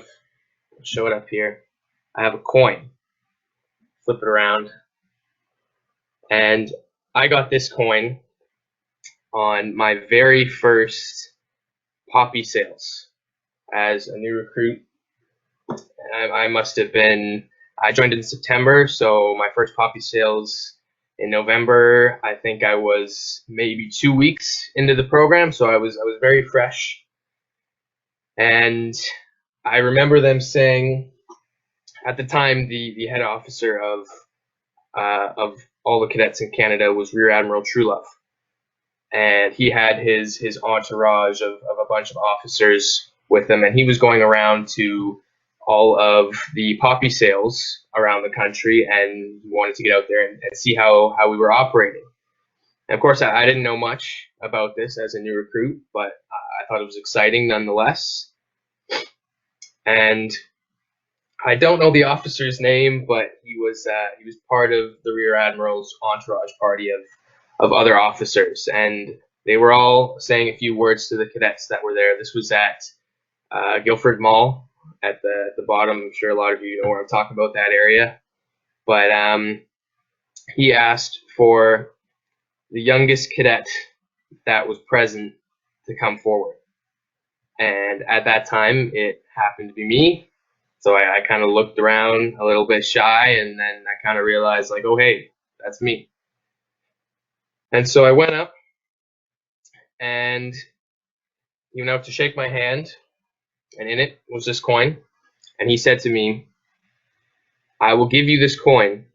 show it up here. I have a coin. Flip it around. And I got this coin on my very first poppy sales as a new recruit. I joined in September, so my first poppy sales in November. I think I was maybe 2 weeks into the program, so I was very fresh. And I remember them saying, at the time, the head officer of all the cadets in Canada was Rear Admiral Truelove, and he had his entourage of a bunch of officers with him, and he was going around to all of the poppy sales around the country, and he wanted to get out there and see how we were operating. And of course, I didn't know much about this as a new recruit, but I thought it was exciting nonetheless. And I don't know the officer's name, but he was part of the Rear Admiral's entourage party of other officers, and they were all saying a few words to the cadets that were there. This was at Guildford Mall at the bottom. I'm sure a lot of you know where I'm talking about, that area. But he asked for the youngest cadet that was present to come forward. And at that time, it happened to be me. So I kind of looked around a little bit shy, and then I kind of realized, like, oh, hey, that's me. And so I went up, and he went out to shake my hand, and in it was this coin. And he said to me, I will give you this coin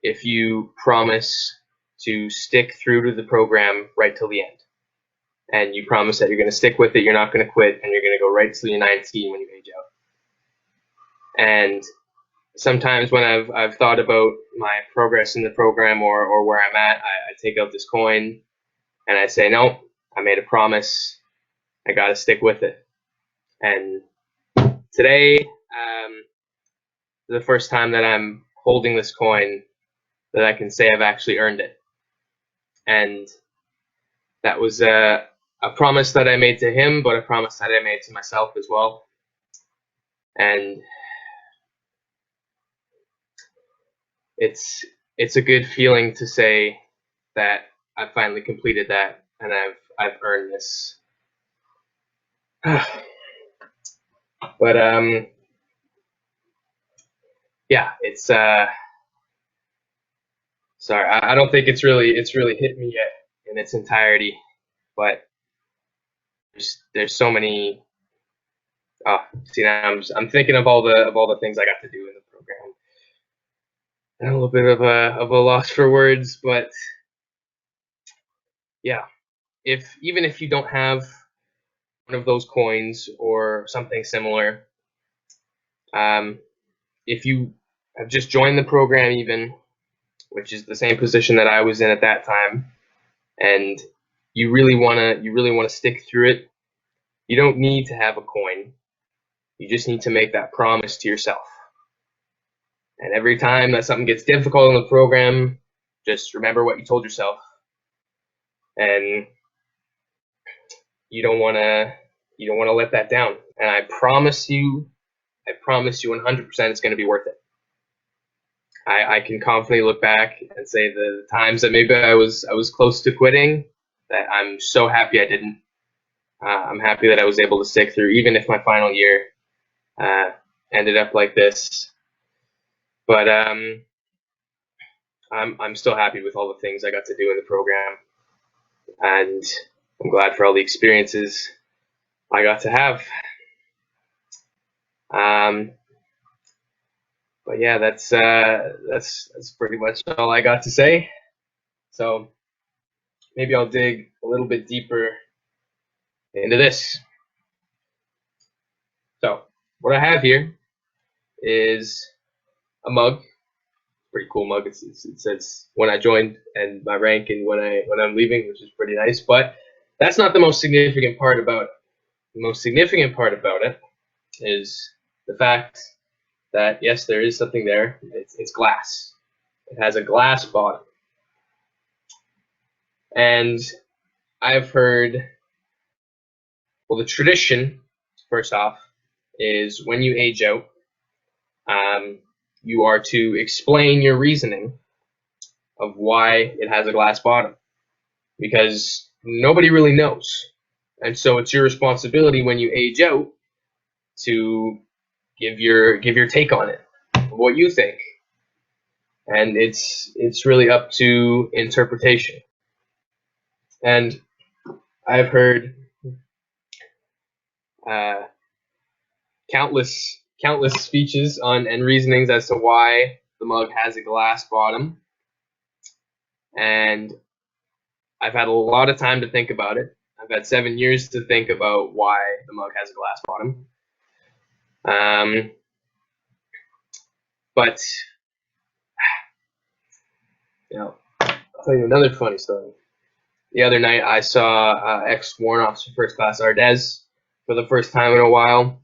if you promise to stick through to the program right till the end. And you promise that you're going to stick with it, you're not going to quit, and you're going to go right till you're 19 when you age out. And sometimes when I've thought about my progress in the program or where I'm at, I take out this coin and I say, no, I made a promise. I got to stick with it. And today, the first time that I'm holding this coin that I can say I've actually earned it. And that was a promise that I made to him, but a promise that I made to myself as well. And it's a good feeling to say that I finally completed that and I've earned this. But yeah, it's sorry, I don't think it's really hit me yet in its entirety, but there's so many. Oh, see, now I'm thinking of all the things I got to do in the program. And a little bit of a loss for words, but yeah, even if you don't have one of those coins or something similar, if you have just joined the program, even, which is the same position that I was in at that time, and you really wanna stick through it, you don't need to have a coin. You just need to make that promise to yourself. And every time that something gets difficult in the program, just remember what you told yourself. And you don't wanna let that down. And I promise you 100% it's gonna be worth it. I can confidently look back and say the times that maybe I was close to quitting, that I'm so happy I didn't. I'm happy that I was able to stick through, even if my final year ended up like this. But I'm still happy with all the things I got to do in the program, and I'm glad for all the experiences I got to have. But yeah, that's pretty much all I got to say. So maybe I'll dig a little bit deeper into this. So what I have here is a mug, pretty cool mug. It says when I joined and my rank and when I'm leaving, which is pretty nice. But that's not the most significant part about it. The most significant part about it is the fact that yes, there is something there. It's glass. It has a glass bottom. And I've heard Well, the tradition, first off, is when you age out, you are to explain your reasoning of why it has a glass bottom, because nobody really knows. And so it's your responsibility when you age out to give your take on it, what you think. And it's really up to interpretation. And I've heard countless speeches on and reasonings as to why the mug has a glass bottom, and I've had a lot of time to think about it. I've had 7 years to think about why the mug has a glass bottom. But I'll tell you another funny story. The other night I saw ex-Warrant Officer First Class Ardez for the first time in a while,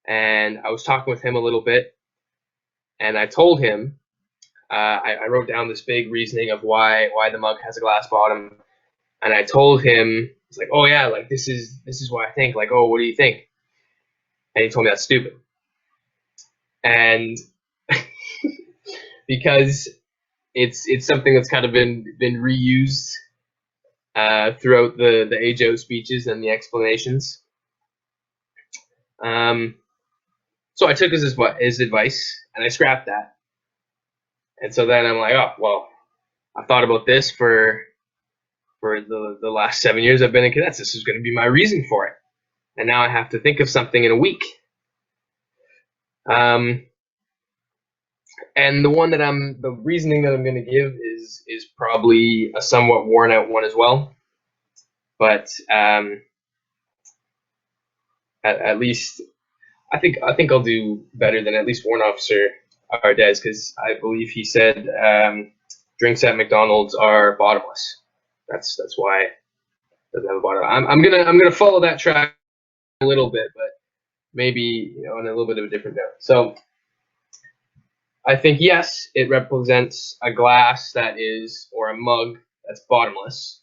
and I was talking with him a little bit, and I told him, I wrote down this big reasoning of why the mug has a glass bottom, and I told him, it's like, oh yeah, like this is what I think. Like, oh, what do you think? And he told me that's stupid. And because it's something that's kind of been reused throughout the age out speeches and the explanations. So I took his advice and I scrapped that. And so then I'm like, oh well, I've thought about this for the last 7 years I've been in cadets. This is going to be my reason for it, and now I have to think of something in a week. And the reasoning that I'm going to give is probably a somewhat worn out one as well, but at least I think I'll do better than at least Warrant Officer Ardez, because I believe he said drinks at McDonald's are bottomless. That's why it doesn't have a bottom. I'm gonna follow that track a little bit, but maybe on a little bit of a different note. So I think yes, it represents a glass that is, or a mug that's bottomless,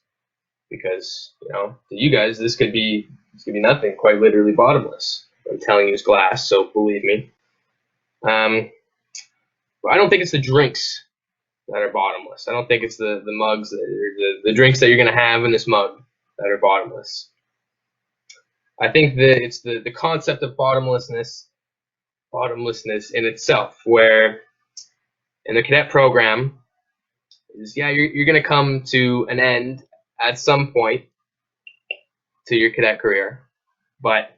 because to you guys this could be nothing, quite literally bottomless. I'm telling you it's glass, so believe me. But I don't think it's the drinks that are bottomless. I don't think it's the mugs or the drinks that you're gonna have in this mug that are bottomless. I think that it's the concept of bottomlessness in itself, where in the cadet program is, yeah, you're gonna come to an end at some point to your cadet career, but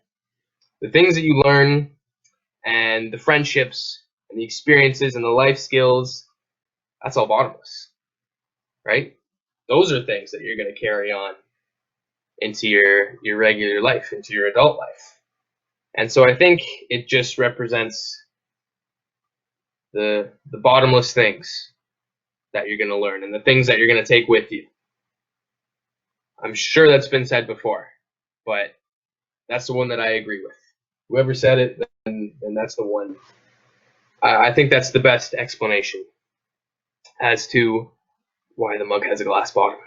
the things that you learn and the friendships and the experiences and the life skills, that's all bottomless, right? Those are things that you're going to carry on into your regular life, into your adult life. And so I think it just represents the bottomless things that you're going to learn and the things that you're going to take with you. I'm sure that's been said before, but that's the one that I agree with. Whoever said it, then that's the one. I think that's the best explanation as to why the mug has a glass bottom.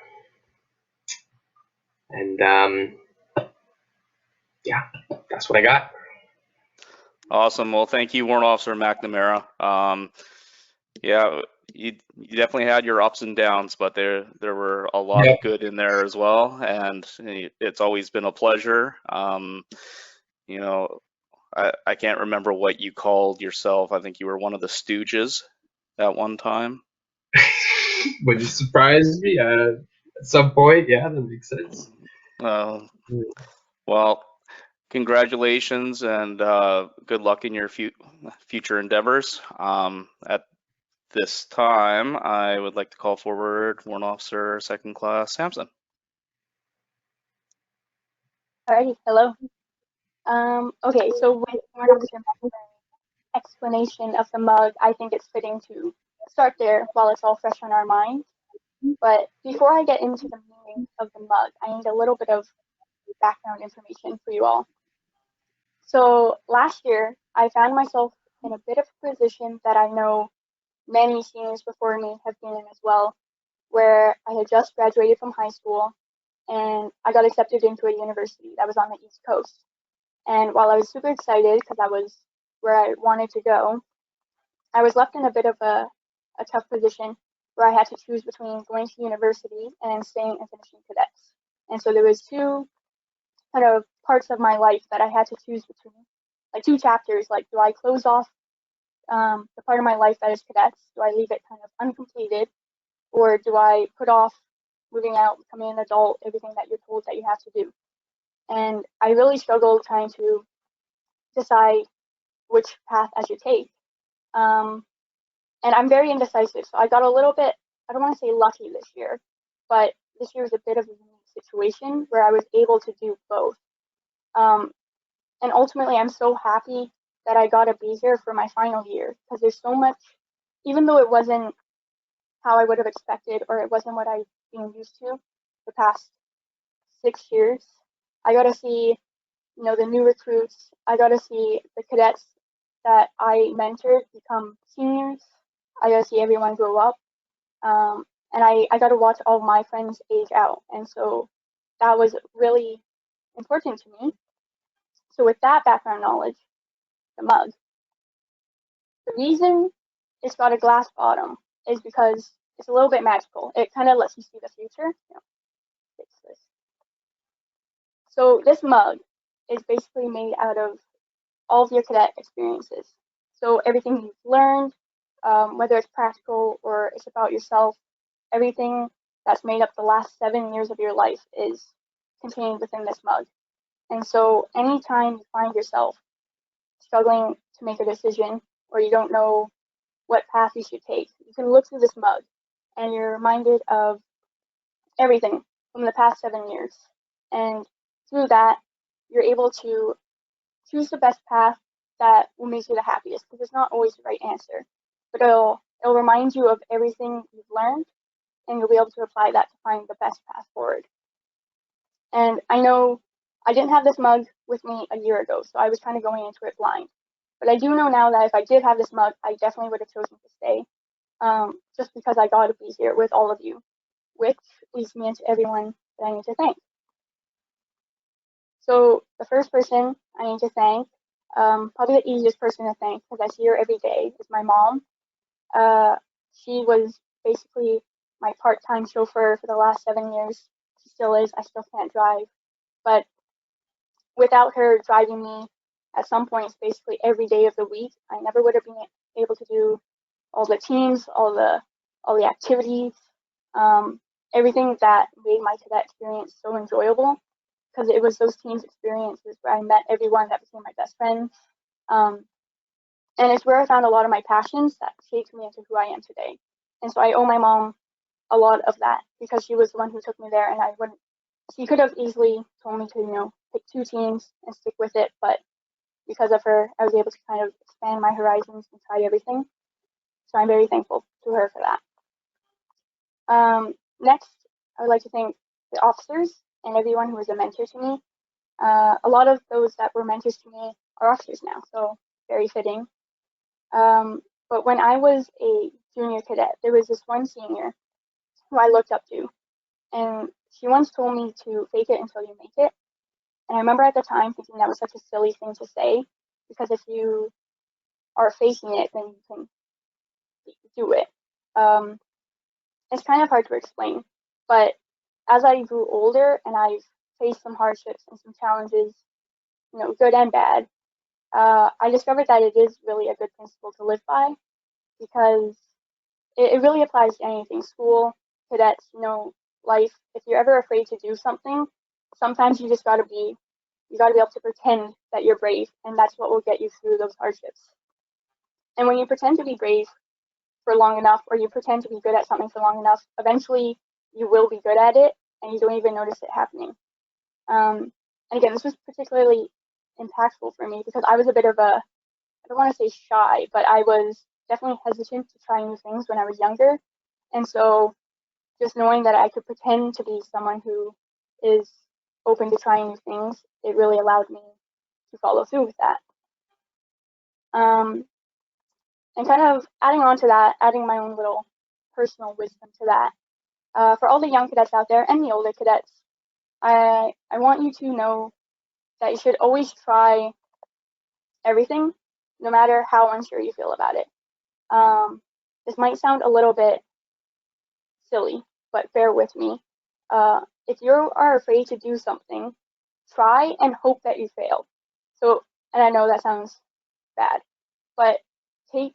And yeah, that's what I got. Awesome. Well, thank you, Warrant Officer McNamara. Yeah, you definitely had your ups and downs, but there were a lot of good in there as well, and it's always been a pleasure. I can't remember what you called yourself. I think you were one of the Stooges at one time. Would you surprise me at some point? Yeah, that makes sense. Well, congratulations and good luck in your future endeavors. At this time, I would like to call forward Warrant Officer Second Class Sampson. Alrighty, hello. Okay, so with Warrant Officer McNamara's explanation of the mug, I think it's fitting to start there while it's all fresh on our minds. But before I get into the meaning of the mug, I need a little bit of background information for you all. So last year, I found myself in a bit of a position that I know many seniors before me have been in as well, where I had just graduated from high school and I got accepted into a university that was on the East Coast. And while I was super excited because that was where I wanted to go, I was left in a bit of a tough position where I had to choose between going to university and staying and finishing cadets. And so there was two kind of parts of my life that I had to choose between, like two chapters. Like, do I close off the part of my life that is cadets? Do I leave it kind of uncompleted, or do I put off moving out, becoming an adult, everything that you're told that you have to do? And I really struggled trying to decide which path I should take. And I'm very indecisive, so I got a little bit, I don't want to say lucky this year, but this year was a bit of a unique situation where I was able to do both. And ultimately, I'm so happy that I got to be here for my final year, because there's so much, even though it wasn't how I would have expected, or it wasn't what I've been used to the past 6 years, I got to see, the new recruits. I got to see the cadets that I mentored become seniors. I got to see everyone grow up. And I got to watch all my friends age out. And so that was really important to me. So with that background knowledge, the mug, the reason it's got a glass bottom is because it's a little bit magical. It kind of lets you see the future. Fix this. So this mug is basically made out of all of your cadet experiences. So everything you've learned, whether it's practical or it's about yourself, everything that's made up the last 7 years of your life is contained within this mug. And so anytime you find yourself struggling to make a decision, or you don't know what path you should take, you can look through this mug and you're reminded of everything from the past 7 years. And through that, you're able to choose the best path that will make you the happiest, because it's not always the right answer, but it'll remind you of everything you've learned, and you'll be able to apply that to find the best path forward. And I know I didn't have this mug with me a year ago, so I was kind of going into it blind. But I do know now that if I did have this mug, I definitely would have chosen to stay, just because I got to be here with all of you, which leads me into everyone that I need to thank. So the first person I need to thank, probably the easiest person to thank because I see her every day, is my mom. She was basically my part-time chauffeur for the last 7 years. She still is. I still can't drive. But without her driving me at some points basically every day of the week, I never would have been able to do all the teams, all the activities, everything that made my cadet experience so enjoyable, because it was those teams experiences where I met everyone that became my best friends. And it's where I found a lot of my passions that shaped me into who I am today. And so I owe my mom a lot of that, because she was the one who took me there, and she could have easily told me to, pick 2 teams and stick with it, but because of her, I was able to kind of expand my horizons and try everything. So I'm very thankful to her for that. Next, I would like to thank the officers and everyone who was a mentor to me. A lot of those that were mentors to me are officers now, so very fitting. But when I was a junior cadet, there was this one senior who I looked up to, and she once told me to fake it until you make it. And I remember at the time thinking that was such a silly thing to say, because if you are faking it, then you can do it. It's kind of hard to explain, but as I grew older and I've faced some hardships and some challenges, good and bad, I discovered that it is really a good principle to live by, because it really applies to anything: school, cadets, life. If you're ever afraid to do something, sometimes you just gotta be able to pretend that you're brave, and that's what will get you through those hardships. And when you pretend to be brave for long enough, or you pretend to be good at something for long enough, eventually you will be good at it, and you don't even notice it happening. And again, this was particularly impactful for me because I was a bit of I don't want to say shy, but I was definitely hesitant to try new things when I was younger. And so just knowing that I could pretend to be someone who is open to trying new things, it really allowed me to follow through with that. And kind of adding on to that, adding my own little personal wisdom to that, for all the young cadets out there and the older cadets, I want you to know that you should always try everything, no matter how unsure you feel about it. This might sound a little bit silly, but bear with me. If you are afraid to do something, try and hope that you fail. So, and I know that sounds bad, but take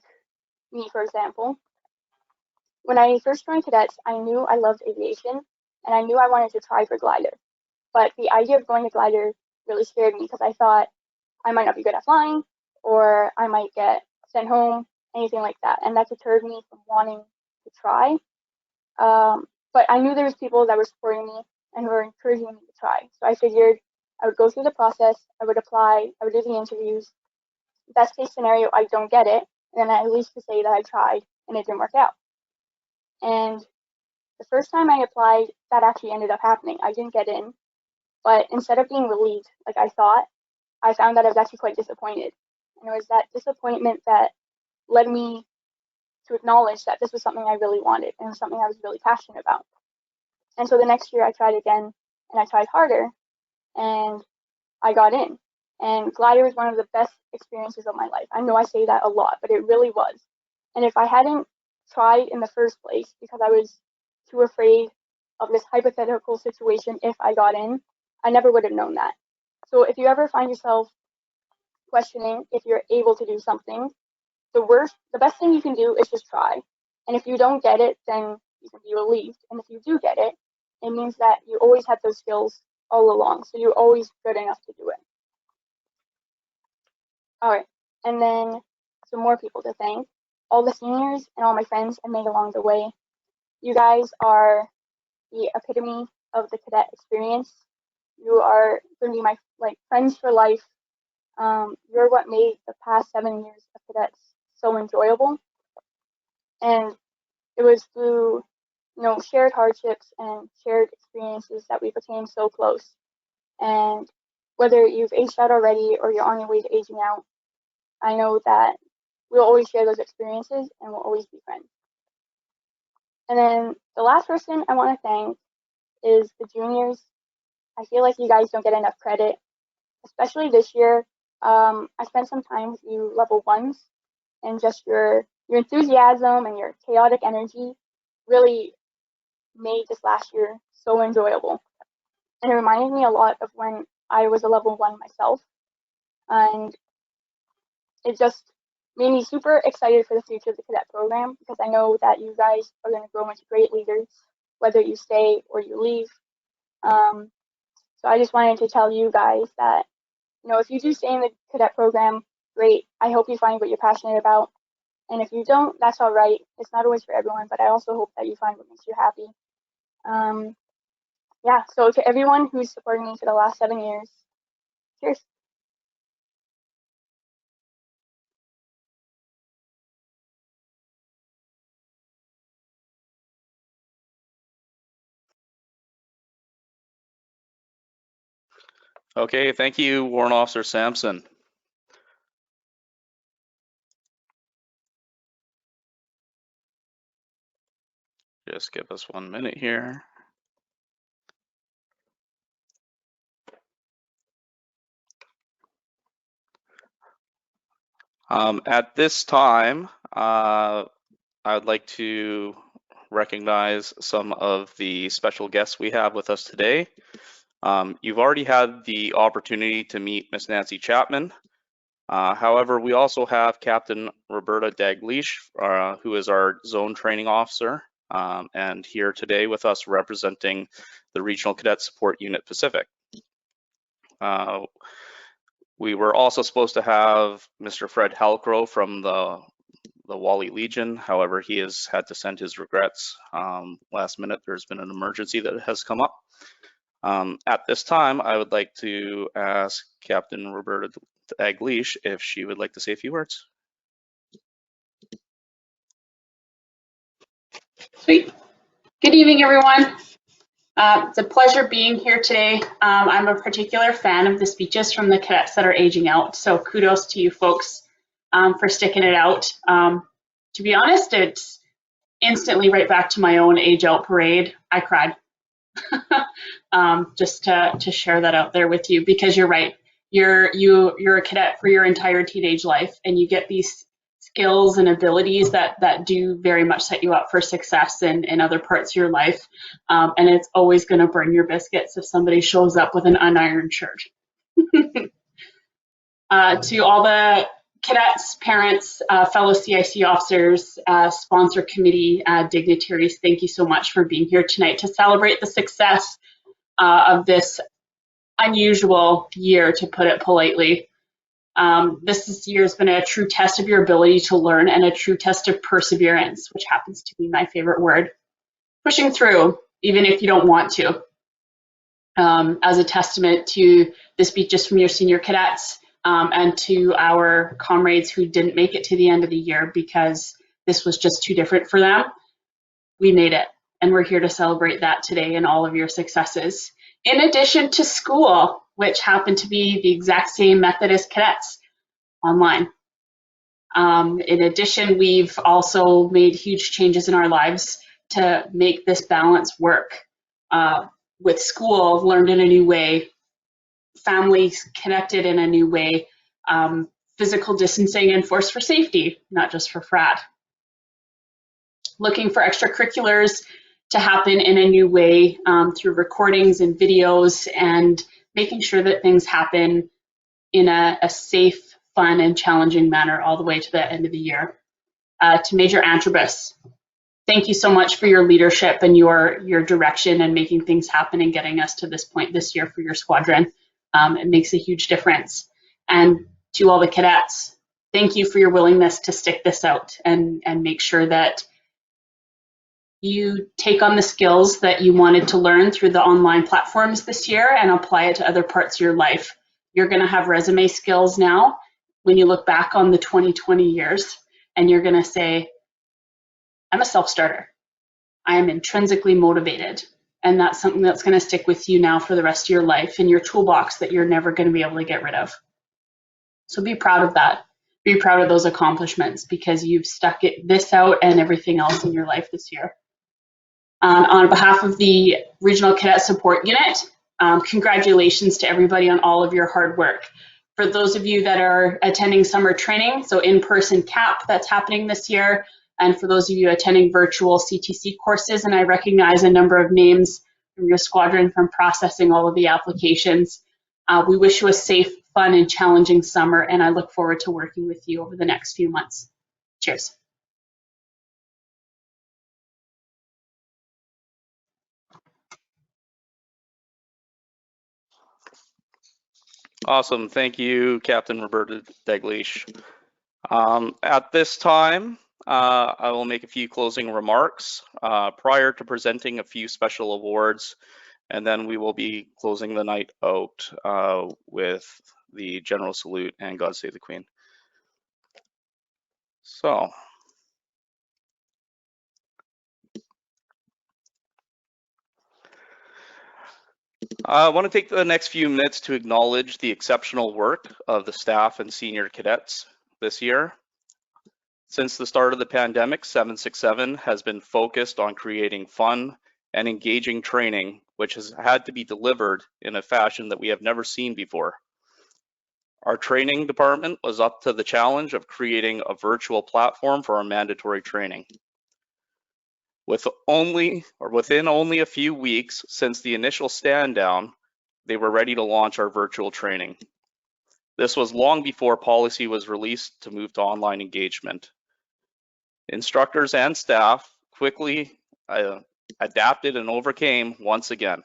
me, for example. When I first joined cadets, I knew I loved aviation, and I knew I wanted to try for glider. But the idea of going to glider really scared me because I thought I might not be good at flying, or I might get sent home, anything like that. And that deterred me from wanting to try. But I knew there was people that were supporting me and who were encouraging me to try. So I figured I would go through the process, I would apply, I would do the interviews. Best case scenario, I don't get it, and then I at least to say that I tried and it didn't work out. And the first time I applied, that actually ended up happening. I didn't get in, but instead of being relieved like I thought, I found that I was actually quite disappointed. And it was that disappointment that led me to acknowledge that this was something I really wanted and something I was really passionate about. And so the next year I tried again and I tried harder and I got in. And glider was one of the best experiences of my life. I know I say that a lot, but it really was. And if I hadn't tried in the first place because I was too afraid of this hypothetical situation if I got in, I never would have known that. So if you ever find yourself questioning if you're able to do something, the best thing you can do is just try. And if you don't get it, then you can be relieved. And if you do get it, it means that you always had those skills all along. So you're always good enough to do it. All right. And then some more people to thank. All the seniors and all my friends I made along the way. You guys are the epitome of the cadet experience. You are going to be my friends for life. You're what made the past 7 years of cadets so enjoyable. And it was through, shared hardships and shared experiences that we became so close. And whether you've aged out already or you're on your way to aging out, I know that we'll always share those experiences and we'll always be friends. And then the last person I want to thank is the juniors. I feel like you guys don't get enough credit, especially this year. I spent some time with you level ones, and just your enthusiasm and your chaotic energy really made this last year so enjoyable. And it reminded me a lot of when I was a level one myself. And it just made me super excited for the future of the cadet program because I know that you guys are going to grow into great leaders, whether you stay or you leave. So I just wanted to tell you guys that, if you do stay in the cadet program, great. I hope you find what you're passionate about. And if you don't, that's all right. It's not always for everyone, but I also hope that you find what makes you happy. Yeah, so to everyone who's supporting me for the last 7 years, cheers. Okay, thank you, Warrant Officer Sampson. Just give us 1 minute here. At this time, I would like to recognize some of the special guests we have with us today. You've already had the opportunity to meet Miss Nancy Chapman. However, we also have Captain Roberta Daglish, who is our zone training officer, and here today with us representing the Regional Cadet Support Unit Pacific. We were also supposed to have Mr. Fred Halcrow from the Wally Legion. However, he has had to send his regrets last minute. There's been an emergency that has come up. At this time, I would like to ask Captain Roberta Daglish if she would like to say a few words. Sweet. Good evening, everyone. It's a pleasure being here today. I'm a particular fan of the speeches from the cadets that are aging out, so kudos to you folks for sticking it out. To be honest, it's instantly right back to my own age out parade. I cried. Just to share that out there with you, because you're right. You're a cadet for your entire teenage life, and you get these skills and abilities that do very much set you up for success in other parts of your life. And it's always going to burn your biscuits if somebody shows up with an unironed shirt. To all the cadets, parents, fellow CIC officers, sponsor committee dignitaries, thank you so much for being here tonight to celebrate the success of this unusual year, to put it politely. This year has been a true test of your ability to learn and a true test of perseverance, which happens to be my favorite word. Pushing through, even if you don't want to, as a testament to the speeches from your senior cadets and to our comrades who didn't make it to the end of the year because this was just too different for them. We made it, and we're here to celebrate that today and all of your successes. In addition to school, which happened to be the exact same method as cadets, online. In addition, we've also made huge changes in our lives to make this balance work. With school, learned in a new way, families connected in a new way, physical distancing enforced for safety, not just for frat. Looking for extracurriculars to happen in a new way through recordings and videos, and making sure that things happen in a safe, fun, and challenging manner all the way to the end of the year. To Major Antrobus, thank you so much for your leadership and your direction and making things happen and getting us to this point this year for your squadron. It makes a huge difference. And to all the cadets, thank you for your willingness to stick this out and make sure that you take on the skills that you wanted to learn through the online platforms this year and apply it to other parts of your life. You're going to have resume skills now when you look back on the 2020 years, and you're going to say, I'm a self-starter. I am intrinsically motivated. And that's something that's going to stick with you now for the rest of your life in your toolbox that you're never going to be able to get rid of. So be proud of that. Be proud of those accomplishments, because you've stuck this out and everything else in your life this year. On behalf of the Regional Cadet Support Unit, congratulations to everybody on all of your hard work. For those of you that are attending summer training, so in-person CAP that's happening this year, and for those of you attending virtual CTC courses, and I recognize a number of names from your squadron from processing all of the applications. We wish you a safe, fun, and challenging summer, and I look forward to working with you over the next few months. Cheers. Awesome. Thank you, Captain Roberta Dalglish. At this time, I will make a few closing remarks prior to presenting a few special awards, and then we will be closing the night out with the General Salute and God Save the Queen. So, I want to take the next few minutes to acknowledge the exceptional work of the staff and senior cadets this year. Since the start of the pandemic, 767 has been focused on creating fun and engaging training, which has had to be delivered in a fashion that we have never seen before. Our training department was up to the challenge of creating a virtual platform for our mandatory training. Within only a few weeks since the initial stand down, they were ready to launch our virtual training. This was long before policy was released to move to online engagement. Instructors and staff quickly adapted and overcame once again.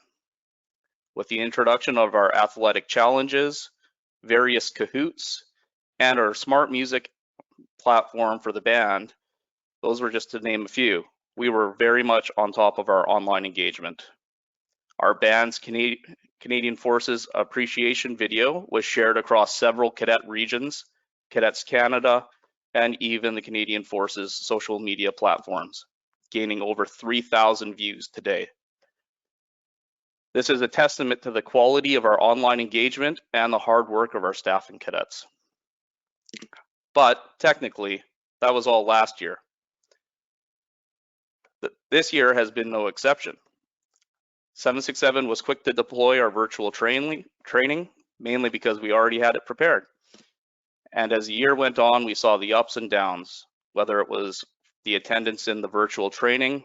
With the introduction of our athletic challenges, various Kahoots, and our smart music platform for the band, those were just to name a few. We were very much on top of our online engagement. Our band's Canadian Forces appreciation video was shared across several cadet regions, Cadets Canada, and even the Canadian Forces social media platforms, gaining over 3,000 views today. This is a testament to the quality of our online engagement and the hard work of our staff and cadets. But technically, that was all last year. This year has been no exception. 767 was quick to deploy our virtual training, mainly because we already had it prepared. And as the year went on, we saw the ups and downs, whether it was the attendance in the virtual training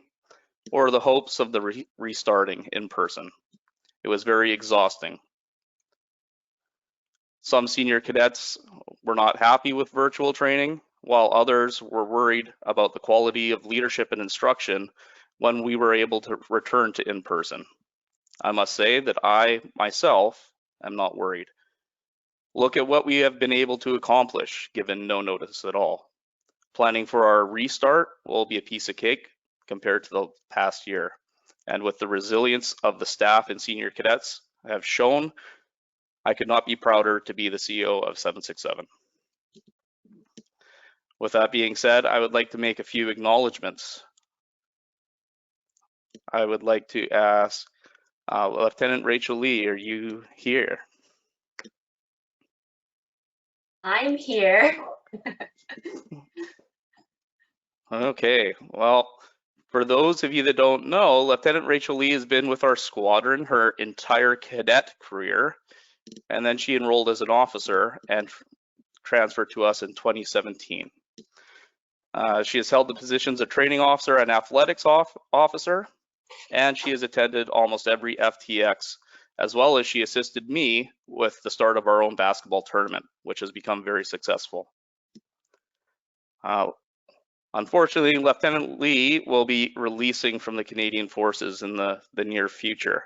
or the hopes of the restarting in person. It was very exhausting. Some senior cadets were not happy with virtual training, while others were worried about the quality of leadership and instruction when we were able to return to in-person. I must say that I, myself, am not worried. Look at what we have been able to accomplish given no notice at all. Planning for our restart will be a piece of cake compared to the past year. And with the resilience of the staff and senior cadets have shown, I could not be prouder to be the CEO of 767. With that being said, I would like to make a few acknowledgements. I would like to ask Lieutenant Rachel Lee, are you here? I'm here. Okay, well, for those of you that don't know, Lieutenant Rachel Lee has been with our squadron her entire cadet career, and then she enrolled as an officer and transferred to us in 2017. She has held the positions of training officer and athletics officer, and she has attended almost every FTX, as well as she assisted me with the start of our own basketball tournament, which has become very successful. Unfortunately, Lieutenant Lee will be releasing from the Canadian Forces in the near future.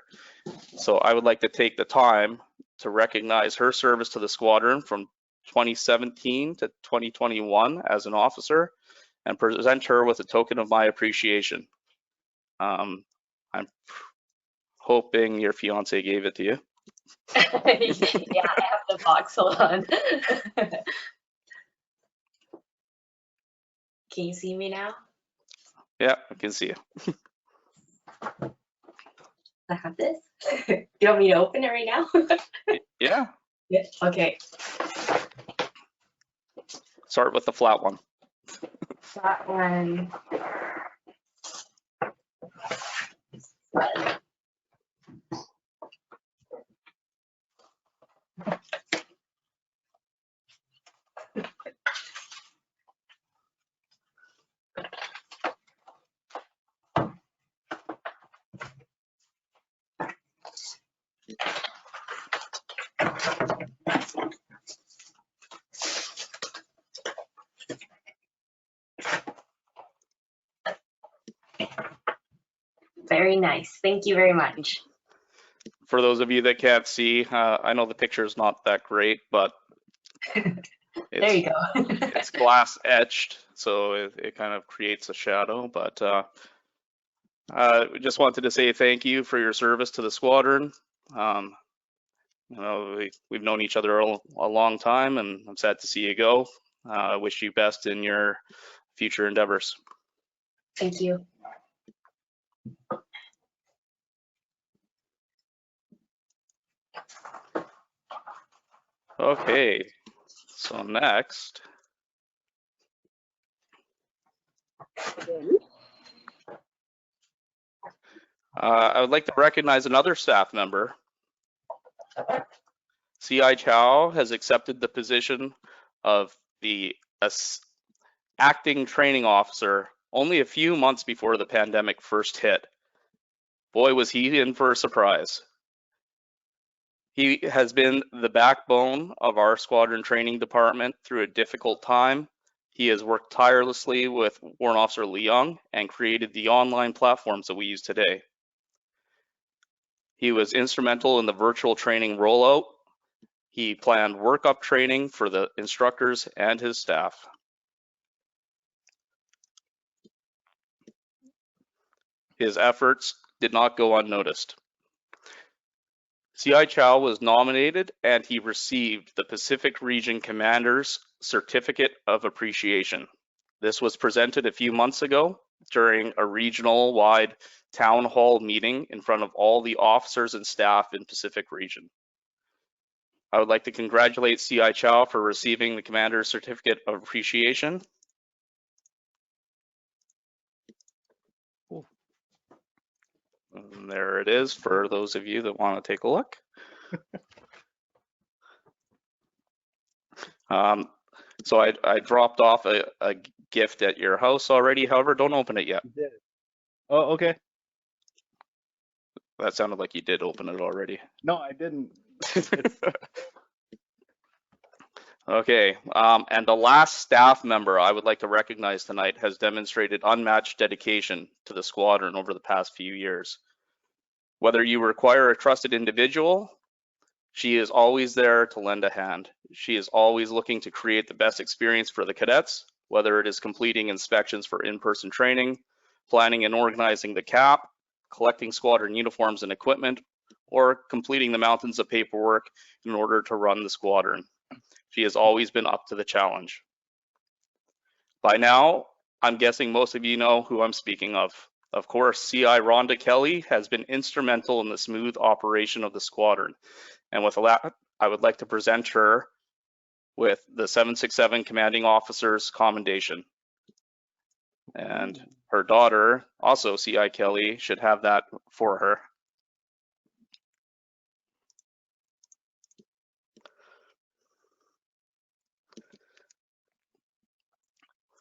So I would like to take the time to recognize her service to the squadron from 2017 to 2021 as an officer and present her with a token of my appreciation. I'm hoping your fiance gave it to you. Yeah, I have the box. Hold on. Can you see me now? Yeah, I can see you. I have this. Do you want me to open it right now? Yeah. Yeah. Okay. Start with the flat one. That one. Very nice. Thank you very much. For those of you that can't see, I know the picture is not that great, but There you go. it's glass etched, so it kind of creates a shadow. But just wanted to say thank you for your service to the squadron. You know, we've known each other a long time, and I'm sad to see you go. I wish you best in your future endeavors. Thank you. Okay, so next. I would like to recognize another staff member. CI Chow has accepted the position of the acting training officer only a few months before the pandemic first hit. Boy, was he in for a surprise. He has been the backbone of our squadron training department through a difficult time. He has worked tirelessly with Warrant Officer Leung and created the online platforms that we use today. He was instrumental in the virtual training rollout. He planned work-up training for the instructors and his staff. His efforts did not go unnoticed. CI Chow was nominated and he received the Pacific Region Commander's Certificate of Appreciation. This was presented a few months ago during a regional-wide town hall meeting in front of all the officers and staff in Pacific Region. I would like to congratulate CI Chow for receiving the Commander's Certificate of Appreciation. And there it is for those of you that want to take a look. So I dropped off a gift at your house already. However, don't open it yet. You did. Oh, okay. That sounded like you did open it already. No, I didn't. Okay, and the last staff member I would like to recognize tonight has demonstrated unmatched dedication to the squadron over the past few years. Whether you require a trusted individual, she is always there to lend a hand. She is always looking to create the best experience for the cadets, whether it is completing inspections for in-person training, planning and organizing the CAP, collecting squadron uniforms and equipment, or completing the mountains of paperwork in order to run the squadron. She has always been up to the challenge. By now, I'm guessing most of you know who I'm speaking of. Of course, CI Rhonda Kelly has been instrumental in the smooth operation of the squadron. And with that, I would like to present her with the 767 Commanding Officer's Commendation. And her daughter, also CI Kelly, should have that for her.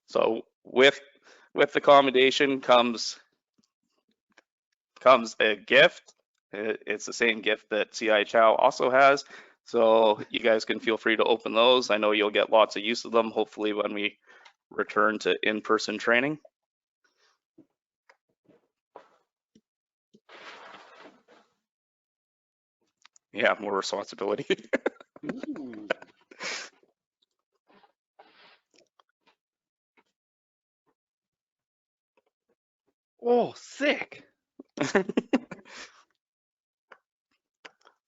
So with the commendation comes a gift. It's the same gift that CI Chow also has. So you guys can feel free to open those. I know you'll get lots of use of them, hopefully when we return to in-person training. Yeah, more responsibility. Oh, sick.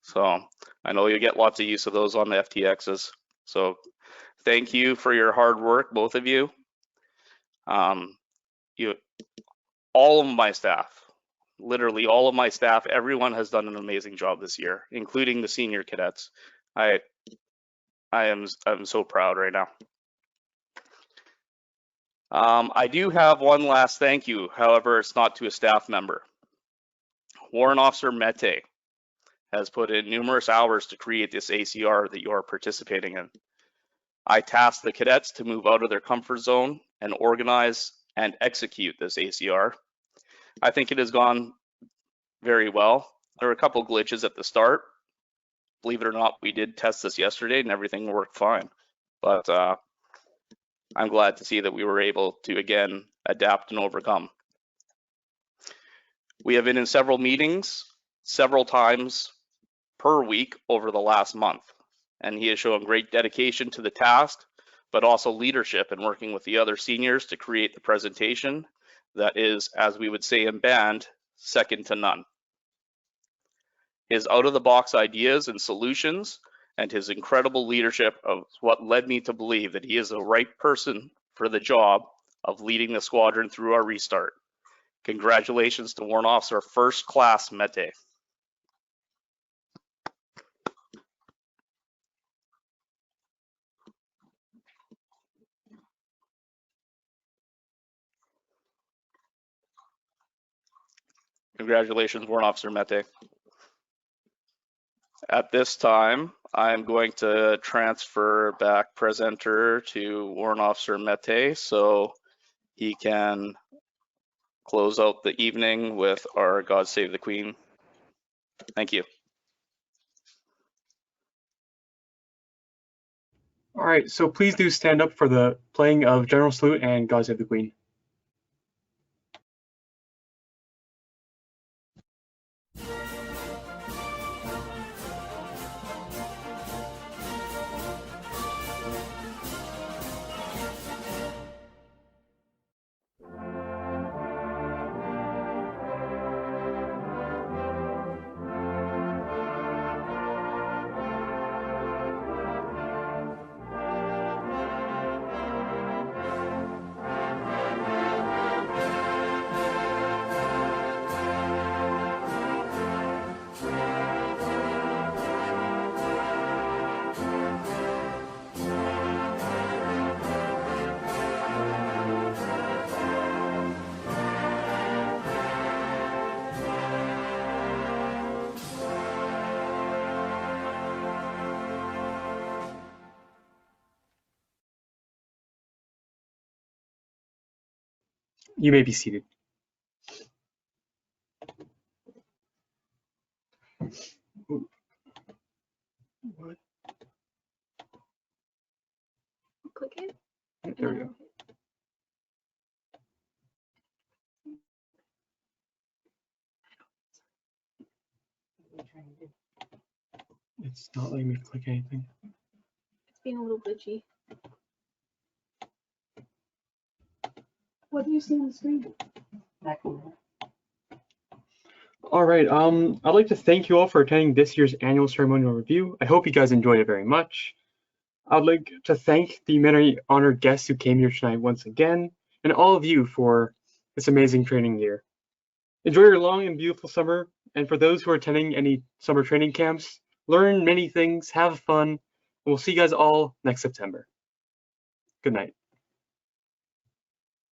So I know you'll get lots of use of those on the FTXs. So thank you for your hard work, both of you. All of my staff, literally all of my staff, everyone has done an amazing job this year, including the senior cadets. I'm so proud right now. I do have one last thank you. However, it's not to a staff member. Warrant Officer Mete has put in numerous hours to create this ACR that you are participating in. I tasked the cadets to move out of their comfort zone and organize and execute this ACR. I think it has gone very well. There were a couple glitches at the start. Believe it or not, we did test this yesterday and everything worked fine. But I'm glad to see that we were able to, again, adapt and overcome. We have been in several meetings, several times per week over the last month, and he has shown great dedication to the task, but also leadership in working with the other seniors to create the presentation that is, as we would say in band, second to none. His out-of-the-box ideas and solutions and his incredible leadership of what led me to believe that he is the right person for the job of leading the squadron through our restart. Congratulations to Warrant Officer First Class Mete. Congratulations, Warrant Officer Mete. At this time, I'm going to transfer back presenter to Warrant Officer Mete so he can close out the evening with our God Save the Queen. Thank you. All right, so please do stand up for the playing of General Salute and God Save the Queen. You may be seated. What? Click it. There we go. It's not letting me click anything. It's being a little glitchy. What do you see on the screen? All right. I'd like to thank you all for attending this year's annual ceremonial review. I hope you guys enjoyed it very much. I'd like to thank the many honored guests who came here tonight once again, and all of you for this amazing training year. Enjoy your long and beautiful summer, and for those who are attending any summer training camps, learn many things, have fun, and we'll see you guys all next September. Good night.